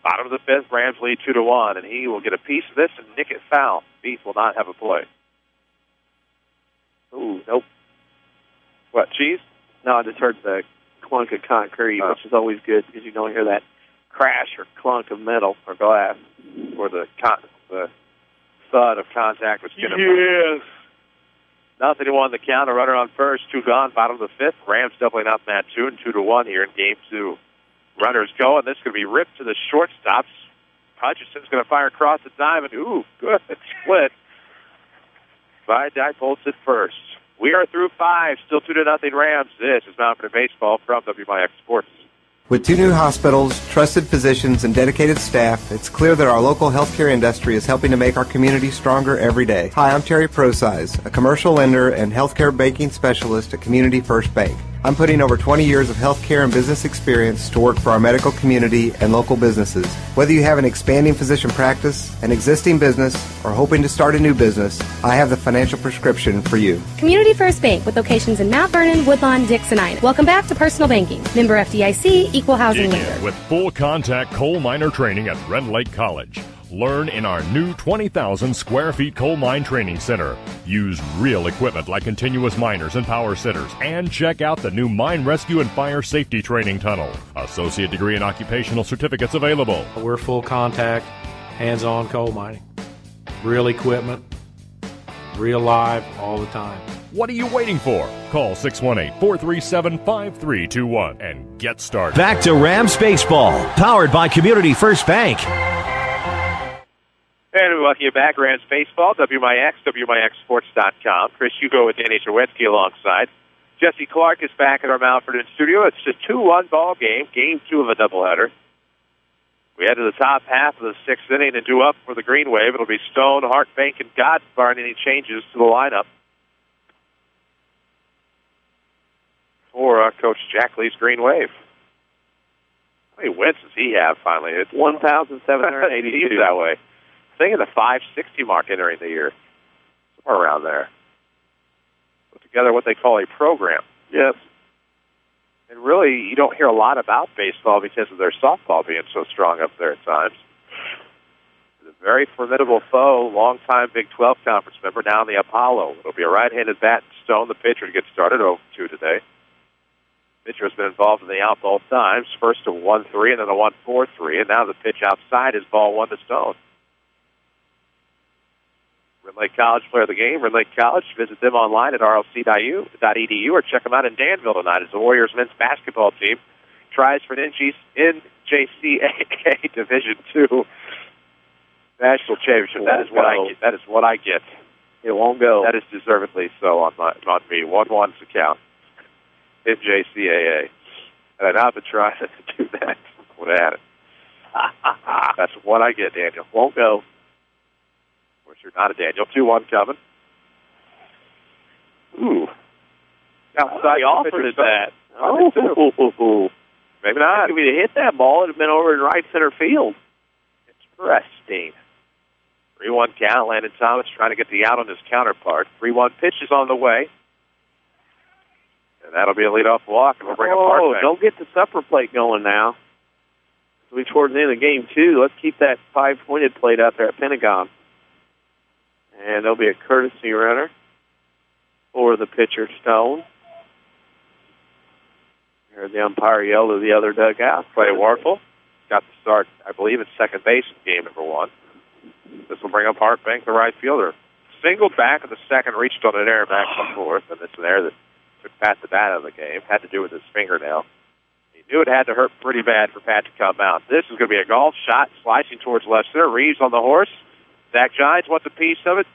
Bottom of the 5th, Rams lead 2-1, and he will get a piece of this and nick it foul. Beef will not have a play. Ooh, nope. What, cheese? No, I just heard the clunk of concrete, which is always good because you don't hear that crash or clunk of metal or glass. Or the thud of contact with skin. Yes. Nothing to 1 the count. A runner on first, 2 gone. Bottom of the 5th. Rams doubling up Mattoon 2-1 here in Game 2. Runners going. This is going to be ripped to the shortstops. Hutchinson's going to fire across the diamond. Ooh, good split. Vidite bolts at first. We are through 5. Still 2-0 Rams. This is Mount Vernon Baseball from WMIX Sports. With 2 new hospitals, trusted physicians, and dedicated staff, it's clear that our local healthcare industry is helping to make our community stronger every day. Hi, I'm Terry Prosize, a commercial lender and healthcare banking specialist at Community First Bank. I'm putting over 20 years of healthcare and business experience to work for our medical community and local businesses. Whether you have an expanding physician practice, an existing business, or hoping to start a new business, I have the financial prescription for you. Community First Bank with locations in Mount Vernon, Woodlawn, Dixon, Ina. Welcome back to Personal Banking. Member FDIC, Equal Housing Lender. With full contact coal miner training at Red Lake College. Learn in our new 20,000 square feet coal mine training center. Use real equipment like continuous miners and power sitters. And check out the new mine rescue and fire safety training tunnel. Associate degree and occupational certificates available. We're full contact, hands-on coal mining. Real equipment, real live, all the time. What are you waiting for? Call 618-437-5321 and get started. Back to Rams Baseball, powered by Community First Bank. And we welcome you back, Rams Baseball, WMIX, WMIXSports.com. Chris Hugo with Danny Czerwinski alongside. Jesse Clark is back at our Mount Vernon studio. It's a 2-1 ball game, Game 2 of a doubleheader. We head to the top half of the 6th inning and due up for the Green Wave. It'll be Stone, Hart, Bank, and God, barring any changes to the lineup. For Coach Jack Lee's Green Wave. How many wins does he have finally? It's 1,782 that way. Thinking the 560 mark entering the year. Somewhere around there. Put together what they call a program. Yes. And really, you don't hear a lot about baseball because of their softball being so strong up there at times. It's a very formidable foe, longtime Big 12 conference member, now in the Apollo. It'll be a right-handed bat and Stone, the pitcher, to get started 0-2 today. Pitcher has been involved in the out both times. First a 1-3 and then a 1-4-3, and now the pitch outside is ball 1 to Stone. Red Lake College player of the game. Red Lake College. Visit them online at rlc.edu or check them out in Danville tonight as the Warriors men's basketball team tries for an NJCAA Division II national championship. That is what I get. That is what I get. It won't go. That is deservedly so on me. 1-1's the count. NJCAA. And I'd not been trying to do that. Would have had it. That's what I get, Daniel. Won't go. Of course, you're not a Daniel. 2-1 coming. Ooh. Outside he offered it that. Oh, maybe not. If he'd hit that ball, it would have been over in right center field. Interesting. 3-1 count. Landon Thomas trying to get the out on his counterpart. 3-1 pitch is on the way. And that'll be a leadoff walk, and we'll bring up Park. Don't get the supper plate going now. We're towards the end of game 2. Let's keep that 5-pointed plate out there at Pentagon. And there'll be a courtesy runner for the pitcher, Stone. Here's the umpire yell to the other dugout. Clay Warfel got the start, I believe, at second base in game number 1. This will bring up Hartbank, the right fielder. Singled back in the second, reached on an error back to fourth, and it's an error that took Pat the bat out of the game. Had to do with his fingernail. He knew it had to hurt pretty bad for Pat to come out. This is going to be a golf shot, slicing towards left center. Reeves on the horse. Zach Giants wants a piece of it.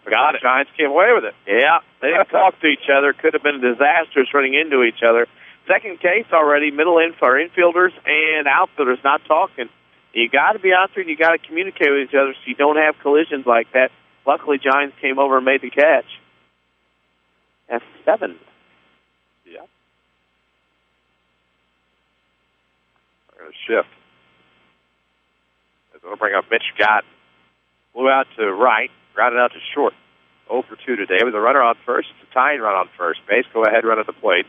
Got it. Giants came away with it. Yeah, they didn't talk to each other. Could have been disastrous running into each other. Second case already, middle infielders and outfielders not talking. You got to be out there and you got to communicate with each other so you don't have collisions like that. Luckily, Giants came over and made the catch. That's 7. Yeah. We're going to shift. We'll bring up Mitch Gott. Blew out to right, grounded out to short. 0 for 2 today with a runner on first. It's a tying run on first base. Go ahead, run at the plate.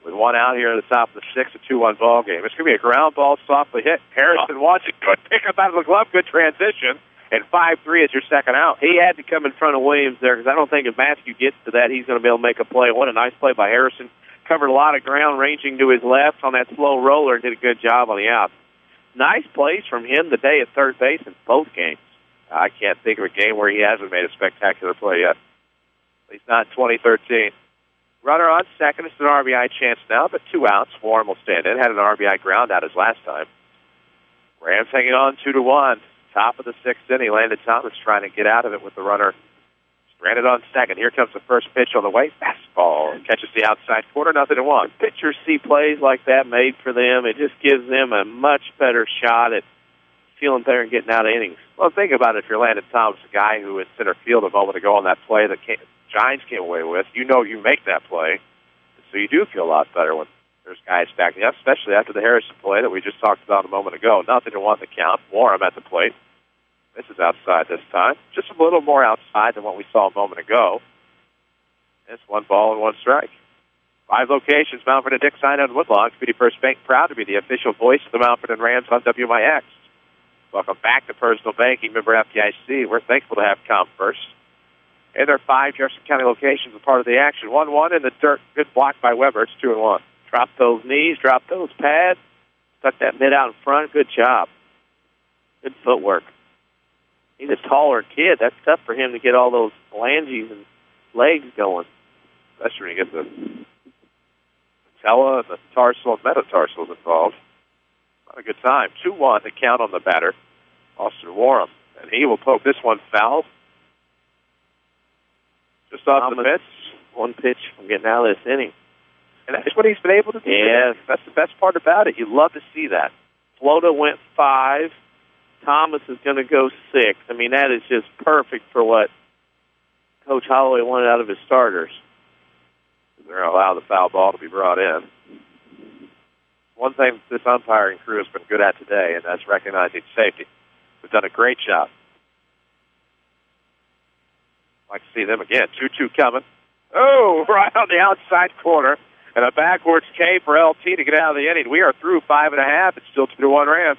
With one out here at the top of the 6th, a 2-1 ball game. It's going to be a ground ball, softly hit. Harrison wants it. Good pick up out of the glove. Good transition. And 5-3 is your second out. He had to come in front of Williams there because I don't think if Matthew gets to that, he's going to be able to make a play. What a nice play by Harrison. Covered a lot of ground, ranging to his left on that slow roller and did a good job on the out. Nice plays from him today at third base in both games. I can't think of a game where he hasn't made a spectacular play yet. At least not in 2013. Runner on second. It's an RBI chance now, but 2 outs. Warren will stand in. Had an RBI ground out his last time. Rams hanging on 2-1. Top of the 6th inning. Landon Thomas trying to get out of it with the runner stranded on second. Here comes the first pitch on the way. Fastball. Catches the outside corner. 0-1. Pitchers see plays like that made for them. It just gives them a much better shot at feeling better and getting out of innings. Well, think about it. If you're Landon Thomas, a guy who was center field a moment ago on that play that Giants came away with, you know you make that play. So you do feel a lot better when there's guys backing up, especially after the Harrison play that we just talked about a moment ago. 0-1 the count. Warren at the plate. This is outside this time. Just a little more outside than what we saw a moment ago. It's 1 ball and 1 strike. 5 locations, Mountford and Dick sign on Woodlawn. Community First Bank, proud to be the official voice of the Mountford and Rams on WMIX. Welcome back to Personal Banking, member FDIC. We're thankful to have ComFirst. And there are 5 Jefferson County locations as part of the action. 1-1 in the dirt. Good block by Weber. It's 2-1. Drop those knees, drop those pads. Stuck that mid out in front. Good job. Good footwork. He's a taller kid. That's tough for him to get all those phalanges and legs going. Especially when you get the patella and the tarsal and metatarsals involved. Not a good time. 2-1 the count on the batter, Austin Warham. And he will poke this one foul. Just off the pitch. 1 pitch from getting out of this inning. And that's what he's been able to do. Yes. That's the best part about it. You love to see that. Flota went 5. Thomas is going to go 6. I mean, that is just perfect for what Coach Holloway wanted out of his starters. They're going to allow the foul ball to be brought in. One thing this umpiring crew has been good at today, and that's recognizing safety. They've done a great job. Like to see them again. 2-2 coming. Oh, right on the outside corner. And a backwards K for LT to get out of the inning. We are through 5.5. It's still 2-1 Rams.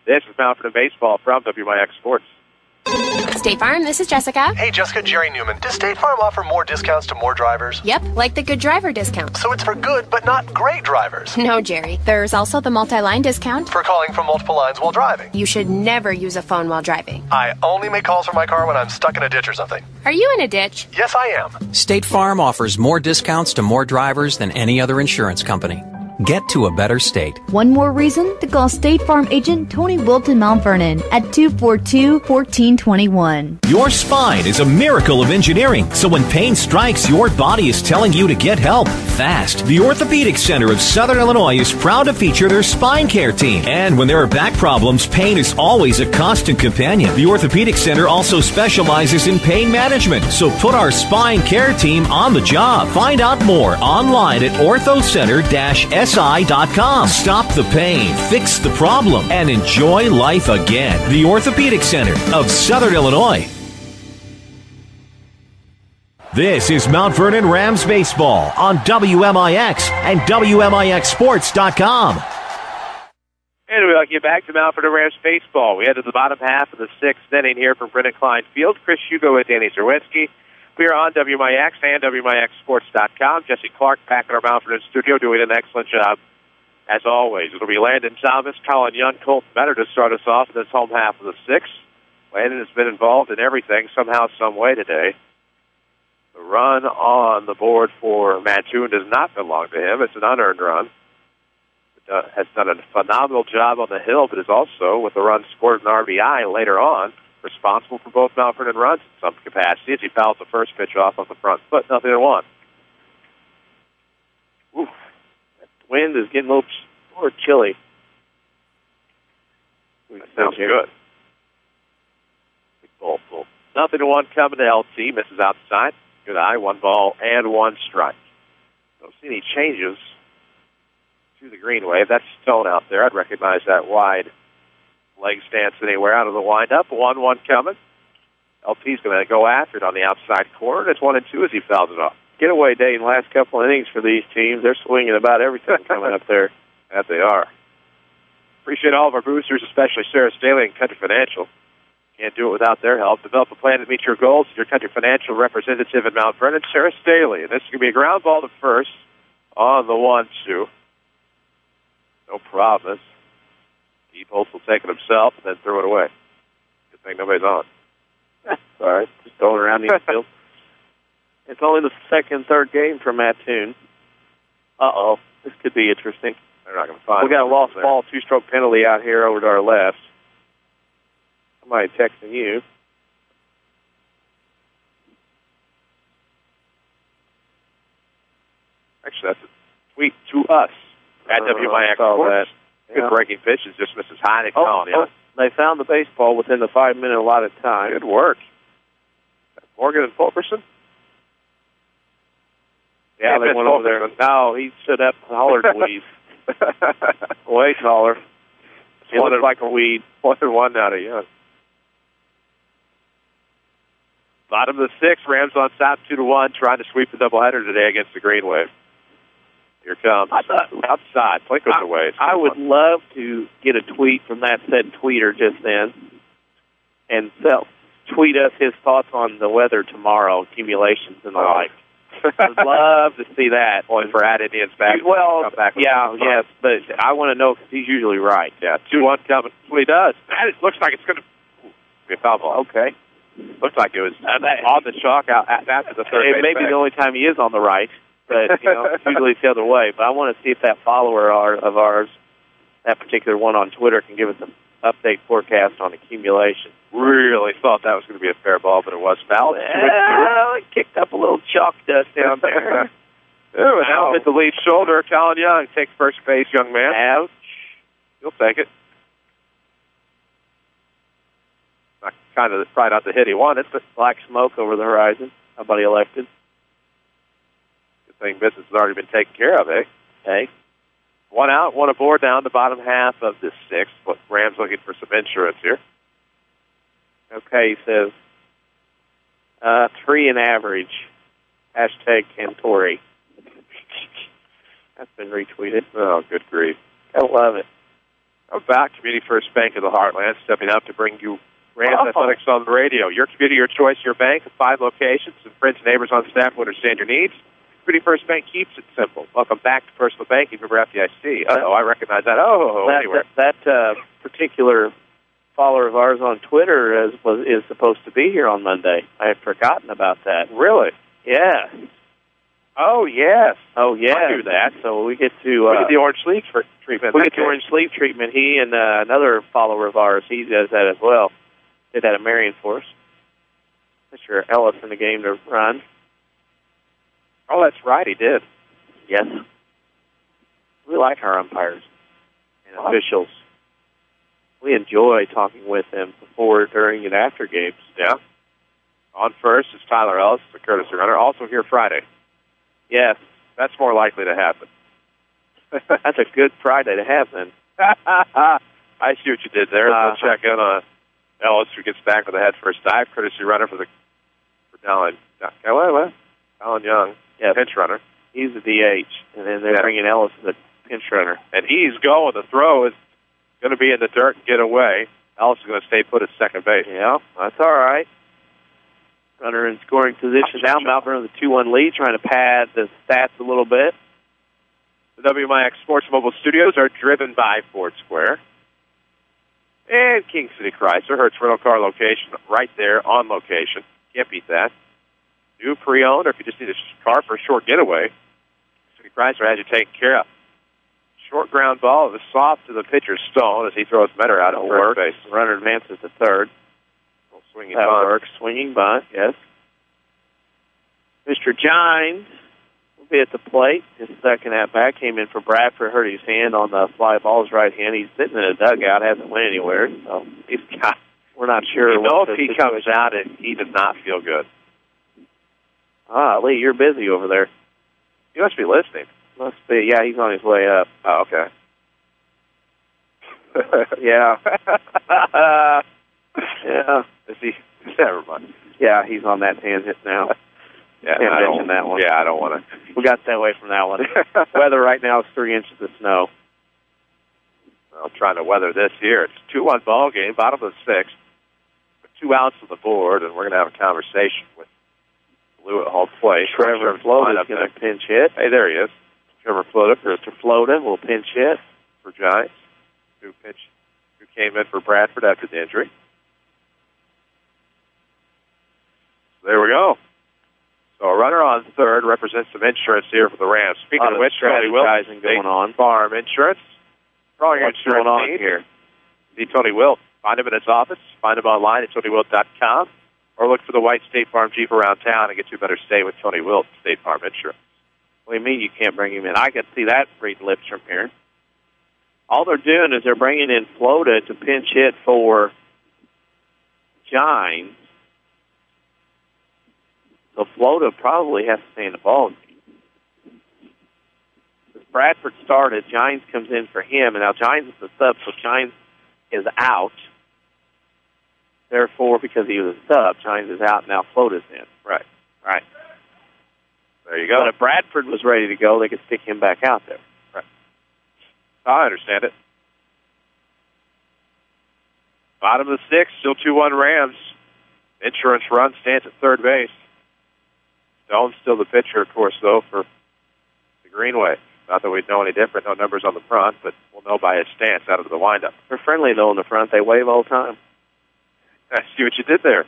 This is Mountford and Baseball from WMIX Sports. State Farm, this is Jessica. Hey, Jessica, Jerry Newman. Does State Farm offer more discounts to more drivers? Yep, like the good driver discount. So it's for good, but not great drivers? No, Jerry. There's also the multi-line discount. For calling from multiple lines while driving? You should never use a phone while driving. I only make calls from my car when I'm stuck in a ditch or something. Are you in a ditch? Yes, I am. State Farm offers more discounts to more drivers than any other insurance company. get to a better state. One more reason to call State Farm agent Tony Wilton Mount Vernon at 242-1421. Your spine is a miracle of engineering, so when pain strikes, your body is telling you to get help fast. The Orthopedic Center of Southern Illinois is proud to feature their spine care team. And when there are back problems, pain is always a constant companion. The Orthopedic Center also specializes in pain management, so put our spine care team on the job. Find out more online at orthocenter-si.com. Stop the pain, fix the problem, and enjoy life again. The Orthopedic Center of Southern Illinois. This is Mount Vernon Rams Baseball on WMIX and WMIXsports.com. And we welcome you back to Mount Vernon Rams Baseball. We head to the bottom half of the sixth inning here from Brennan Klein Field. Chris Hugo with Danny Czerwinski. We are on WMIX and WMIXsports.com. Jesse Clark back in our Mount Vernon studio doing an excellent job, as always. It'll be Landon Thomas, Colin Young, Colt Metter to start us off in this home half of the sixth. Landon has been involved in everything somehow, some way today. The run on the board for Mattoon does not belong to him. It's an unearned run. Has done a phenomenal job on the hill, but is also, with the run scored an RBI later on, responsible for both Mount Vernon runs in some capacity as he fouls the first pitch off the front foot, 0-1. Oof. That wind is getting a little more chilly. That sounds good. Big ball full. 0-1 coming to LT, misses outside. Good eye, 1 ball and 1 strike. Don't see any changes to the greenway. If that's Stone out there, I'd recognize that wide leg stance anywhere out of the windup. 1-1 coming. LT's going to go after it on the outside corner. It's 1-2 as he fouls it off. Getaway day in the last couple of innings for these teams. They're swinging about everything coming up there. That they are. Appreciate all of our boosters, especially Sarah Staley and Country Financial. Can't do it without their help. Develop a plan to meet your goals. Your Country Financial representative in Mount Vernon, Sarah Staley. And this is going to be a ground ball to first on the 1-2. No problem. Deep Holtz will take it himself and then throw it away. Good thing nobody's on. All right, just going around the infield. It's only the second, third game for Mattoon. Uh-oh, this could be interesting. They're not going to find We got a lost ball, 2-stroke penalty out here over to our left. Somebody texting you. Actually, that's a tweet to us at WMIX Sports. Good breaking pitches, just misses high. They found the baseball within the 5-minute allotted time. Good work. Morgan and Fulkerson? Yeah, they went over there. No, he stood up and hollered weed. Way taller. He looked like a weed. 1-1 out of Young. Bottom of the sixth, Rams on top 2-1, trying to sweep the doubleheader today against the Green Wave. Here comes outside. Play goes away. I would love to get a tweet from that said tweeter just then, and tweet us his thoughts on the weather tomorrow, accumulations and the like. I'd love to see that. Only for at Indians back. Well, yes, but I want to know because he's usually right. Yeah, 2-1 coming. Well, he does. It looks like it's going to be a foul ball. Okay. Looks like it was on the chalk out after the third base. It may be the only time he is on the right, but usually it's the other way. But I want to see if that follower of ours, that particular one on Twitter, can give us an update forecast on accumulation. Really thought that was going to be a fair ball, but it was foul. It kicked up a little chalk dust down there. Now hit the lead shoulder. Colin Young takes first base, young man. Ouch. He'll take it. Kind of probably not the hit he wanted, but black smoke over the horizon. Somebody elected. Good thing business has already been taken care of, eh? Hey. 1 out, 1 aboard down the bottom half of the sixth. Rams looking for some insurance here. Okay, he says 3 in average. Hashtag Cantori. That's been retweeted. Oh, good grief. I love it. About Community First Bank of the Heartland, stepping up to bring you Rams Athletics on the radio. Your community, your choice, your bank, 5 locations, and friends and neighbors on staff who understand your needs. Community First Bank keeps it simple. Welcome back to personal banking from FDIC. I recognize that. Anywhere. That particular follower of ours on Twitter is supposed to be here on Monday. I had forgotten about that. Really? Yeah. Oh, yes. Oh, yeah. I do that. So we get to... we get the orange sleeve treatment. We get the orange sleeve treatment. He and another follower of ours, he does that as well. Did that at Marion for us. Mr. Ellis in the game to run. Oh, that's right, he did. Yes. We like our umpires and officials. We enjoy talking with them before, during, and after games. Yeah. On first is Tyler Ellis, the courtesy runner. Also here Friday. Yes. That's more likely to happen. That's a good Friday to have, then. I see what you did there. We'll check in on Ellis, who gets back with a head-first dive. Courtesy runner for Dallin. Dallin Young, pinch runner. He's the DH, and then they're bringing Ellis as a pinch runner. And he's going. The throw is going to be in the dirt and get away. Ellis is going to stay put at second base. Yeah, that's all right. Runner in scoring position now. Mount Vernon with a 2-1 lead, trying to pad the stats a little bit. The WMIX Sports Mobile Studios are driven by Ford Square. And King City Chrysler, Hertz rental car location, right there on location. Can't beat that. New pre-owned, or if you just need a car for a short getaway, City Chrysler has you taken care of. Short ground ball is soft to the pitcher's stone as he throws Metter out at first base. Runner advances to third. Swinging that bunt. works. Swinging bunt, yes. Mr. Gines will be at the plate. His second at-bat came in for Bradford, hurt his hand on the fly ball's right hand. He's sitting in a dugout, hasn't went anywhere. So we're not sure. You know if he comes out and he does not feel good. Lee, you're busy over there. He must be listening. Must be. Yeah, he's on his way up. Oh, okay. Yeah. Yeah. Is he? Never mind. Yeah, he's on that tangent now. Yeah, can't mention that one. Yeah, I don't want to. We got to stay away from that one. Weather right now is 3 inches of snow. Well, trying to weather this here. It's a 2-1 ball game, bottom of the sixth. 2 outs on the board, and we're going to have a conversation with Lou at home plate. Trevor Flota is going to pinch hit. Hey, there he is. Trevor Flota. Mr. Flota will pinch hit for Giants, who came in for Bradford after the injury. There we go. So a runner on third represents some insurance here for the Rams. Speaking of which, Tony Wilt, going on. Farm Insurance. What's going on here? See Tony Wilt. Find him in his office. Find him online at TonyWilt.com. Or look for the white State Farm Jeep around town and get you a better stay with Tony Wilt, State Farm Insurance. What do you mean you can't bring him in? I can see that reading lips from here. All they're doing is they're bringing in Flota to pinch hit for Gines. So Flota probably has to stay in the ball game. As Bradford started, Gines comes in for him, and now Gines is the sub, so Gines is out. Therefore, because he was a sub, Gines is out, now Flota's in. Right. Right. There you go. But if Bradford was ready to go, they could stick him back out there. Right. I understand it. Bottom of the sixth, still 2-1 Rams. Insurance run stands at third base. Stone's still the pitcher, of course, though, for the Greenway. Not that we'd know any different, no numbers on the front, but we'll know by his stance out of the windup. They're friendly, though, in the front. They wave all the time. I see what you did there. Of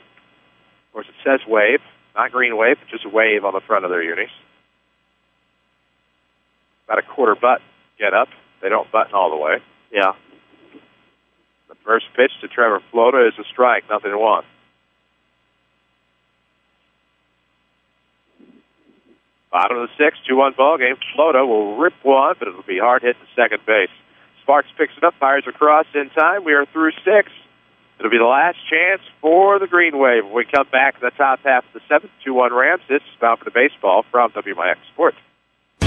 course, it says wave, not Greenway, but just wave on the front of their unis. About a quarter button. Get up. They don't button all the way. Yeah. The first pitch to Trevor Flota is a strike, 0-1. Bottom of the sixth, 2-1 ball game. Flota will rip one, but it'll be hard hit to second base. Sparks picks it up, fires across in time. We are through 6. It'll be the last chance for the Greenway when we come back in the top half of the 7th. 2-1 Rams. This is Bound for the Baseball from WMIX Sports.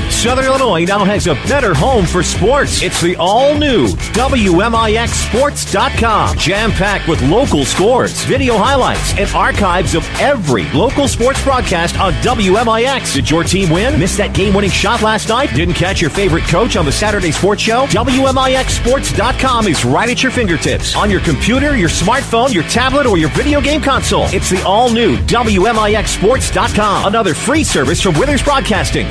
Southern Illinois now has a better home for sports. It's the all-new WMIXSports.com. Jam-packed with local scores, video highlights, and archives of every local sports broadcast on WMIX. Did your team win? Missed that game-winning shot last night? Didn't catch your favorite coach on the Saturday Sports Show? WMIXSports.com is right at your fingertips. On your computer, your smartphone, your tablet, or your video game console. It's the all-new WMIXSports.com. Another free service from Withers Broadcasting.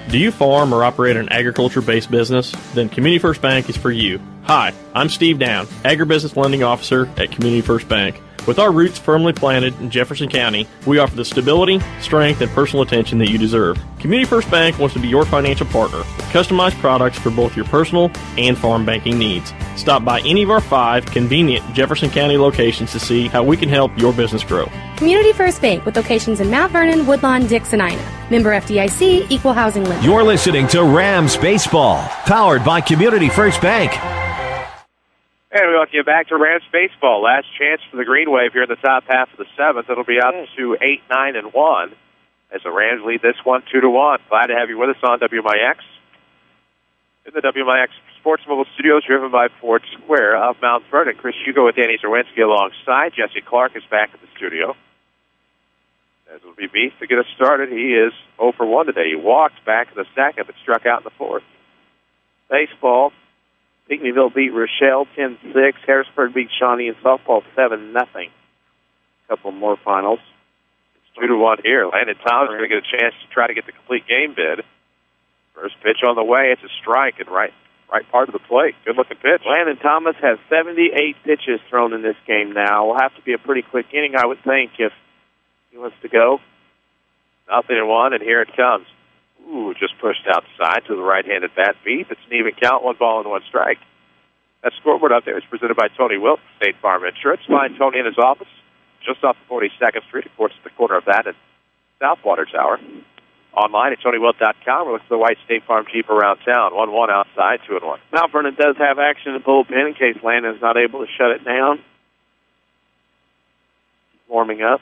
Do you farm or operate an agriculture-based business? Then Community First Bank is for you. Hi, I'm Steve Down, Agribusiness Lending Officer at Community First Bank. With our roots firmly planted in Jefferson County, we offer the stability, strength, and personal attention that you deserve. Community First Bank wants to be your financial partner with customized products for both your personal and farm banking needs. Stop by any of our 5 convenient Jefferson County locations to see how we can help your business grow. Community First Bank with locations in Mount Vernon, Woodlawn, Dix, and Ina. Member FDIC, Equal Housing Lender. You're listening to Rams Baseball, powered by Community First Bank. And we welcome you back to Rams Baseball. Last chance for the Green Wave here in the top half of the 7th. It'll be up to 8, 9, and 1 as the Rams lead this one 2-1. Glad to have you with us on WMIX. In the WMIX Sports Mobile Studios, driven by Ford Square of Mount Vernon. Chris Hugo with Danny Czerwinski alongside. Jesse Clark is back at the studio. As it'll be Beef to get us started. He is 0 for 1 today. He walked back in the second, but struck out in the fourth. Baseball. Pinckneyville beat Rochelle 10-6. Harrisburg beat Shawnee in softball 7-0. A couple more finals. It's 2-1 here. Landon Thomas is going to get a chance to try to get the complete game bid. First pitch on the way. It's a strike and right part of the plate. Good-looking pitch. Landon Thomas has 78 pitches thrown in this game now. Will have to be a pretty quick inning, I would think, if he wants to go. 0-1, and here it comes. Ooh, just pushed outside to the right-handed bat beat. It's an even count, 1 ball and 1 strike. That scoreboard up there is presented by Tony Wilk, State Farm Insurance. Find Tony in his office just off 42nd Street, of course, at the corner of that and Southwater Tower. Online at TonyWilk.com. We're looking for the white State Farm Jeep around town. 1-1 outside, 2-1. Mount Vernon does have action in the bullpen in case Landon's not able to shut it down. Warming up.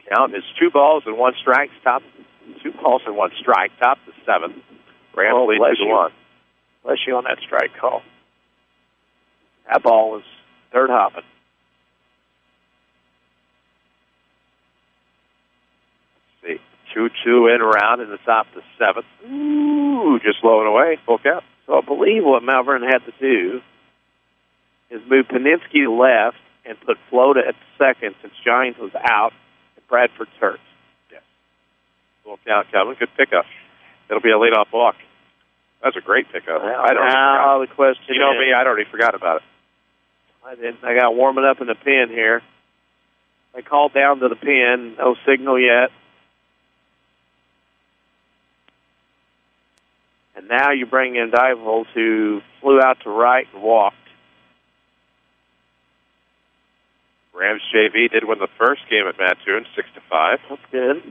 Count is 2 balls and 1 strike. Top 2 balls and 1 strike. Top the 7th. Rams lead 2-1. Bless you on that strike call. That ball was third hopping. Let's see. 2-2 in round in the top of the 7th. Ooh, just low and away. Full count. So I believe what Mount Vernon had to do is move Paninsky to left and put Flota at second since Giants was out. Bradford's hurt. Yes. Full count coming. Good pickup. It'll be a leadoff walk. That's a great pickup. Now the question You know me, I'd already forgot about it. I got warming up in the pen here. They called down to the pen. No signal yet. And now you bring in Divols, who flew out to right and walked. Rams JV did win the first game at Mattoon, 6-5. That's good.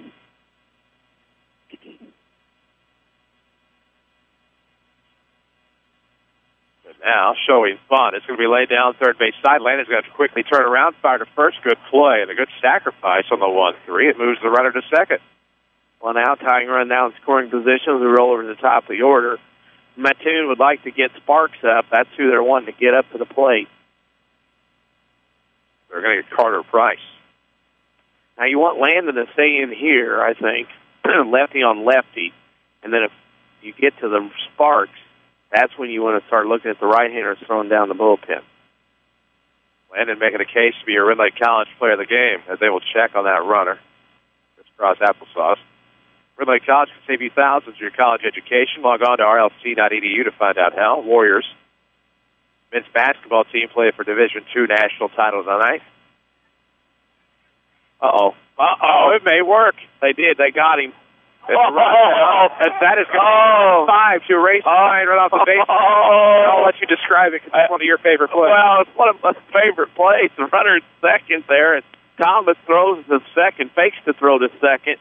And now, showing fun. It's going to be laid down third base side. Landon's going to quickly turn around, fire to first. Good play and a good sacrifice on the 1-3. It moves the runner to second. One out, tying run down scoring positions. We roll over to the top of the order. Mattoon would like to get Sparks up. That's who they're wanting to get up to the plate. They're going to get Carter Price. Now, you want Landon to stay in here, I think, lefty on lefty. And then if you get to the Sparks, that's when you want to start looking at the right-handers throwing down the bullpen. Landon making a case to be your Red Lake College player of the game, as they will check on that runner. Crisscross applesauce. Red Lake College can save you thousands of your college education. Log on to rlc.edu to find out how. Warriors men's basketball team play for Division II national title tonight. It may work. They did. They got him. That is going to be 5 to erase the line right off the base. I'll let you describe it because it's one of your favorite plays. Well, it's one of my favorite plays. The runner at second there, and Thomas throws to second, fakes to throw to second.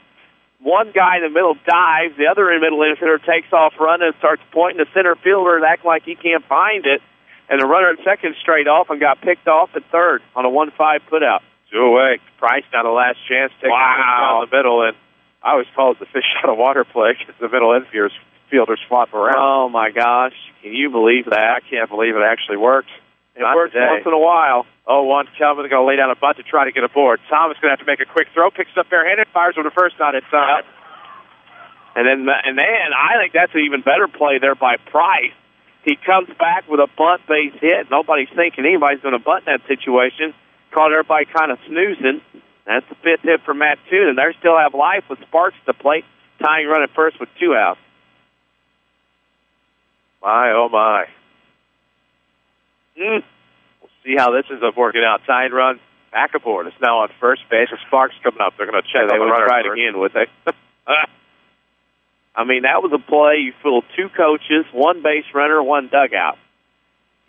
One guy in the middle dives. The other middle infielder takes off running and starts pointing to center fielder and acting like he can't find it. And the runner at second straight off and got picked off at third on a 1-5 putout. 2 away. Price now the last chance. Taking down the middle, and I always call it the fish out of water play because the middle infielders flop around. Oh, my gosh. Can you believe that? I can't believe it actually worked. It works once in a while. 0-1 coming. They're going to lay down a bunt to try to get aboard. Thomas going to have to make a quick throw. Picks up barehanded. Fires with the first on inside. And then I think that's an even better play there by Price. He comes back with a bunt base hit. Nobody's thinking anybody's going to bunt in that situation. Caught everybody kind of snoozing. That's the 5th hit for Mattoon, and they still have life with Sparks to plate, tying run at first with 2 outs. My, oh, my. We'll See how this ends up working out. Tying run back aboard. It's now on first base. The Sparks coming up. They're going to check. They would try it first. again, would they? I mean, that was a play. You fooled two coaches, one base runner, one dugout.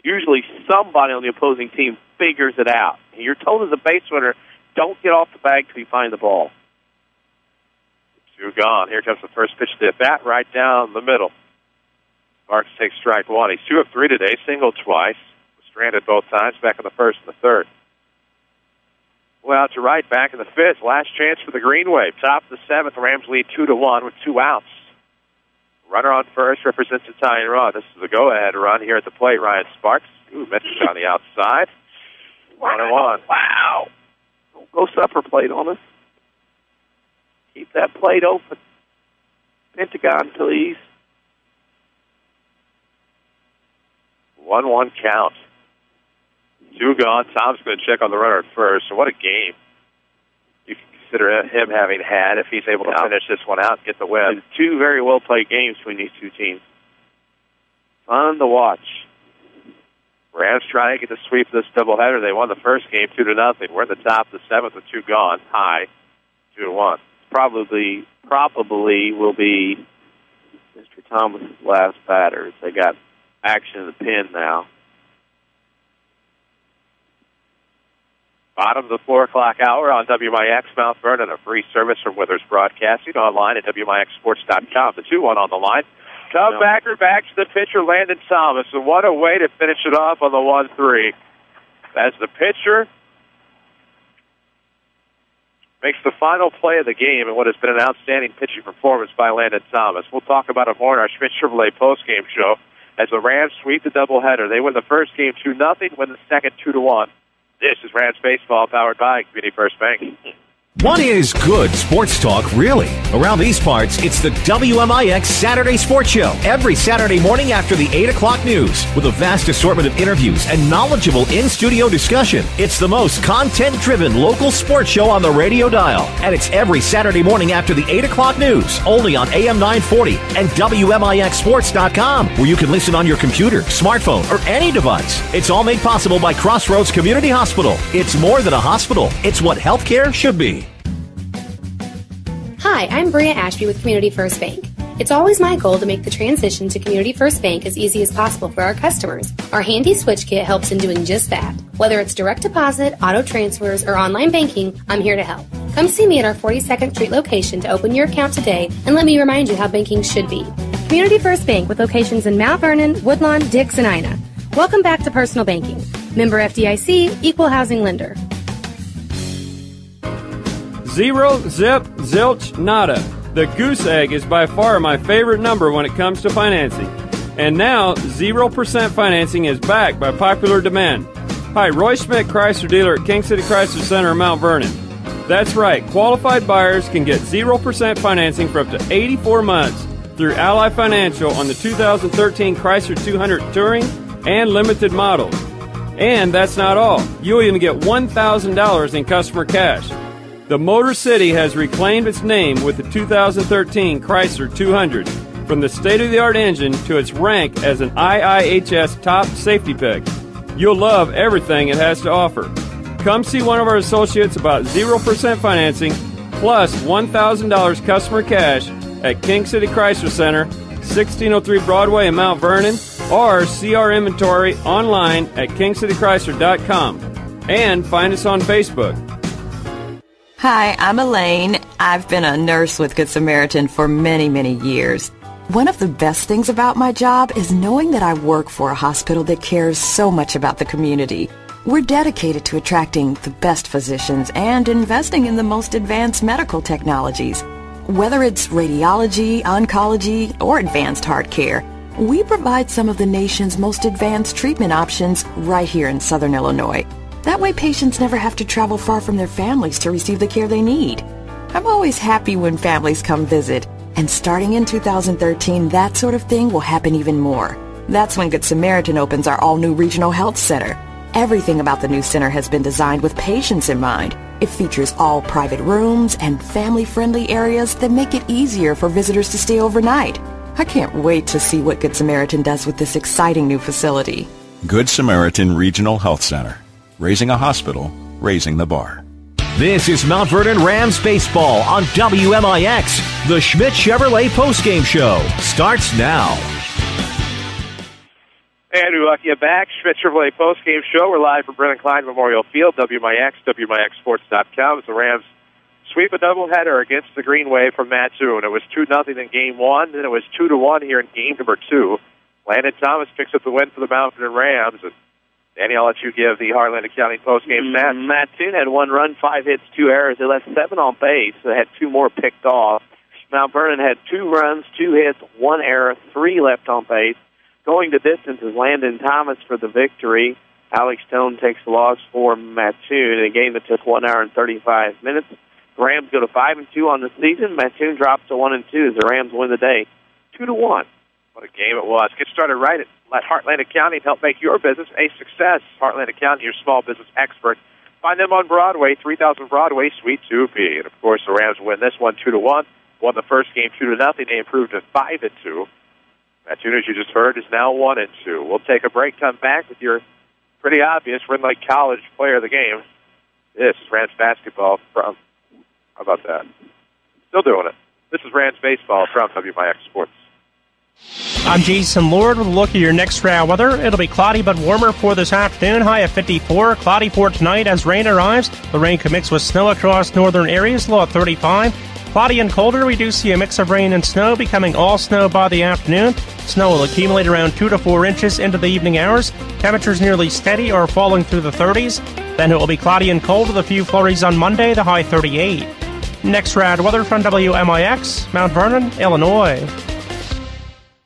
Usually somebody on the opposing team figures it out. And you're told as a base runner, don't get off the bag till you find the ball. 2 gone. Here comes the first pitch to the bat right down the middle. Sparks takes strike 1. He's 2 of 3 today, singled twice. Was stranded both times, back in the first and the third. Well, out to right, back in the fifth. Last chance for the Green Wave. Top of the seventh, Rams lead 2-1 with 2 outs. Runner on first represents a tying run. This is a go-ahead run here at the plate. Ryan Sparks. Missed on the outside. 1-1. Wow. Don't go supper plate on us. Keep that plate open. Pentagon, please. 1-1 count. 2 gone. Tom's going to check on the runner at first. So what a game you can consider him having had if he's able to finish this one out and get the win. 2 very well-played games between these two teams. Fun to watch. Rams trying to get the sweep of this doubleheader. They won the first game 2-0. We're at the top of the seventh with 2 gone. High, 2-1. Probably will be Mr. Thomas' last batters. They got action in the pen now. Bottom of the 4 o'clock hour on WMIX Mount Vernon, a free service from Withers Broadcasting, online at WMIXsports.com. The 2-1 on the line. Backer back to the pitcher, Landon Thomas. And what a way to finish it off on the 1-3. As the pitcher makes the final play of the game and what has been an outstanding pitching performance by Landon Thomas. We'll talk about it more in our Schmidt Chevrolet postgame show as the Rams sweep the doubleheader. They win the first game 2-0, win the second 2-1. This is Rams Baseball, powered by Community First Bank. What is good sports talk, really? Around these parts, it's the WMIX Saturday Sports Show. Every Saturday morning after the 8 o'clock news. With a vast assortment of interviews and knowledgeable in-studio discussion. It's the most content-driven local sports show on the radio dial. And it's every Saturday morning after the 8 o'clock news. Only on AM 940 and WMIXsports.com. Where you can listen on your computer, smartphone, or any device. It's all made possible by Crossroads Community Hospital. It's more than a hospital. It's what healthcare should be. Hi, I'm Bria Ashby with Community First Bank. It's always my goal to make the transition to Community First Bank as easy as possible for our customers. Our handy switch kit helps in doing just that. Whether it's direct deposit, auto transfers, or online banking, I'm here to help. Come see me at our 42nd Street location to open your account today and let me remind you how banking should be. Community First Bank with locations in Mount Vernon, Woodlawn, Dix, and Ina. Welcome back to personal banking. Member FDIC, Equal Housing Lender. Zero, zip, zilch, nada. The goose egg is by far my favorite number when it comes to financing. And now, 0% financing is back by popular demand. Hi, Roy Schmidt Chrysler dealer at King City Chrysler Center in Mount Vernon. That's right, qualified buyers can get 0% financing for up to 84 months through Ally Financial on the 2013 Chrysler 200 Touring and Limited models. And that's not all. You'll even get $1,000 in customer cash. The Motor City has reclaimed its name with the 2013 Chrysler 200, from the state-of-the-art engine to its rank as an IIHS top safety pick. You'll love everything it has to offer. Come see one of our associates about 0% financing plus $1,000 customer cash at King City Chrysler Center, 1603 Broadway in Mount Vernon, or see our inventory online at kingcitychrysler.com. And find us on Facebook. Hi, I'm Elaine. I've been a nurse with Good Samaritan for many, many years. One of the best things about my job is knowing that I work for a hospital that cares so much about the community. We're dedicated to attracting the best physicians and investing in the most advanced medical technologies. Whether it's radiology, oncology, or advanced heart care, we provide some of the nation's most advanced treatment options right here in Southern Illinois. That way patients never have to travel far from their families to receive the care they need. I'm always happy when families come visit, and starting in 2013, that sort of thing will happen even more. That's when Good Samaritan opens our all-new Regional Health Center. Everything about the new center has been designed with patients in mind. It features all private rooms and family-friendly areas that make it easier for visitors to stay overnight. I can't wait to see what Good Samaritan does with this exciting new facility. Good Samaritan Regional Health Center. Raising a hospital, raising the bar. This is Mount Vernon Rams Baseball on WMIX. The Schmidt Chevrolet postgame show starts now. And we welcome you back. Schmidt Chevrolet postgame show. We're live from Brennan Klein Memorial Field, WMIX, WMIXsports.com. As the Rams sweep a doubleheader against the Green Wave from Mattoon. It was 2-0 in Game 1, then it was 2-1 here in Game number 2. Landon Thomas picks up the win for the Mount Vernon Rams. And Danny, I'll let you give the Heartland County postgame stats. Mattoon had 1 run, 5 hits, 2 errors. They left 7 on base. They had 2 more picked off. Mount Vernon had 2 runs, 2 hits, 1 error, 3 left on base. Going the distance is Landon Thomas for the victory. Alex Stone takes the loss for Mattoon in a game that took 1 hour and 35 minutes. The Rams go to 5-2 on the season. Mattoon drops to 1-2 as the Rams win the day 2-1. What a game it was. Get started right. Let Heartland County help make your business a success. Heartland County, your small business expert. Find them on Broadway, 3000 Broadway, Suite 2B. And, of course, the Rams win this one 2-1. Won the first game 2-0. They improved to 5-2. Mattoon, as you just heard, is now 1-2. We'll take a break, come back with your pretty obvious Rend Lake College player of the game. This is Rams basketball from, how about that? Still doing it. This is Rams baseball from WMIX Sports. I'm Jason Lord with a look at your next round weather. It'll be cloudy but warmer for this afternoon, high of 54. Cloudy for tonight as rain arrives. The rain can mix with snow across northern areas, low at 35. Cloudy and colder, we do see a mix of rain and snow, becoming all snow by the afternoon. Snow will accumulate around 2 to 4 inches into the evening hours. Temperatures nearly steady or falling through the 30s. Then it will be cloudy and cold with a few flurries on Monday, the high 38. Next round weather from WMIX, Mount Vernon, Illinois.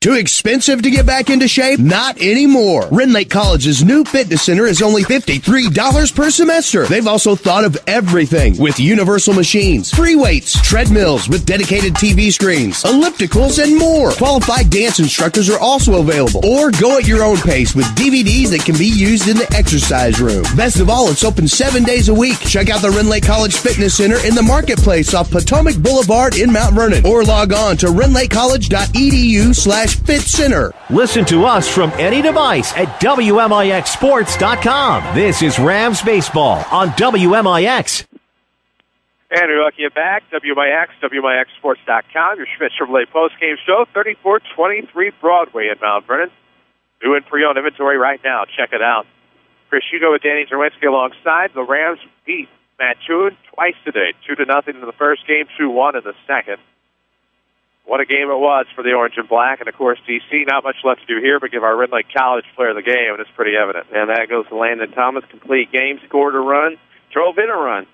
Too expensive to get back into shape? Not anymore. Rend Lake College's new fitness center is only $53 per semester. They've also thought of everything with universal machines, free weights, treadmills with dedicated TV screens, ellipticals, and more. Qualified dance instructors are also available. Or go at your own pace with DVDs that can be used in the exercise room. Best of all, it's open 7 days a week. Check out the Rend Lake College Fitness Center in the Marketplace off Potomac Boulevard in Mount Vernon. Or log on to rendlakecollege.edu/Fit Center. Listen to us from any device at WMIXsports.com. This is Rams Baseball on WMIX. And we welcome you back. WMIX, WMIXsports.com. Your Schmidt Chevrolet postgame show, 3423 Broadway in Mount Vernon. New and pre-owned inventory right now. Check it out. Chris Hugo and Danny Czerwinski alongside. The Rams beat Mattoon twice today. 2-0 in the first game, 2-1 in the second. What a game it was for the Orange and Black. And, of course, DC, not much left to do here but give our Rend Lake College player of the game, and it's pretty evident. And that goes to Landon Thomas. Complete game, scored a run, drove in a run.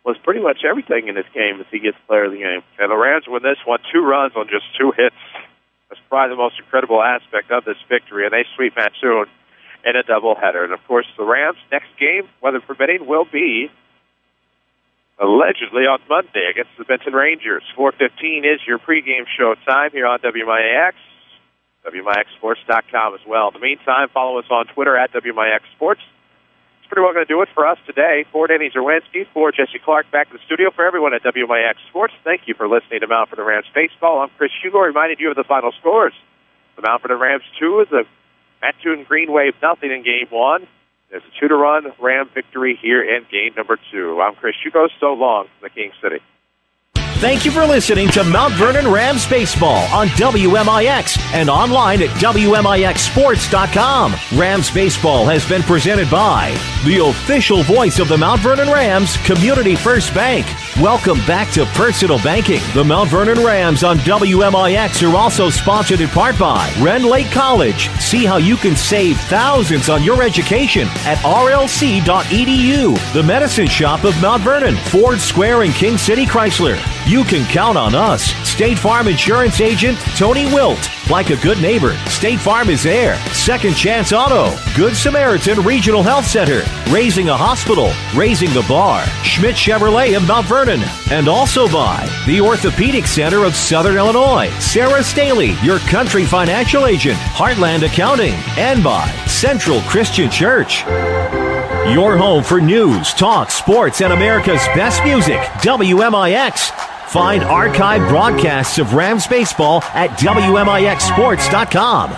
Was pretty much everything in this game as he gets player of the game. And the Rams win this one, 2 runs on just 2 hits. That's probably the most incredible aspect of this victory, and they sweep Mattoon in a doubleheader. And, of course, the Rams' next game, weather permitting, will be allegedly on Monday against the Benton Rangers. 4:15 is your pregame show time here on WMIX, WMIXsports.com as well. In the meantime, follow us on Twitter at WMIX Sports. It's pretty well going to do it for us today. For Danny Czerwinski, for Jesse Clark, back to the studio. For everyone at WMIX Sports, thank you for listening to Mount Vernon Rams Baseball. I'm Chris Hugo, reminding you of the final scores. The Mount Vernon Rams 2 is a Mattoon Green Wave nothing in Game 1. There's a 2-1 Ram victory here in Game number 2. I'm Chris Hugo. So long from the King City. Thank you for listening to Mount Vernon Rams Baseball on WMIX and online at WMIXsports.com. Rams Baseball has been presented by the official voice of the Mount Vernon Rams, Community First Bank. Welcome back to personal banking. The Mount Vernon Rams on WMIX are also sponsored in part by Rend Lake College. See how you can save thousands on your education at rlc.edu. The Medicine Shop of Mount Vernon, Ford Square and King City Chrysler. You can count on us. State Farm Insurance Agent Tony Wilt. Like a good neighbor, State Farm is there. Second Chance Auto. Good Samaritan Regional Health Center. Raising a Hospital. Raising the Bar. Schmidt Chevrolet of Mount Vernon. And also by the Orthopedic Center of Southern Illinois. Sarah Staley, your country financial agent. Heartland Accounting. And by Central Christian Church. Your home for news, talk, sports, and America's best music. WMIX. Find archived broadcasts of Rams baseball at WMIXsports.com.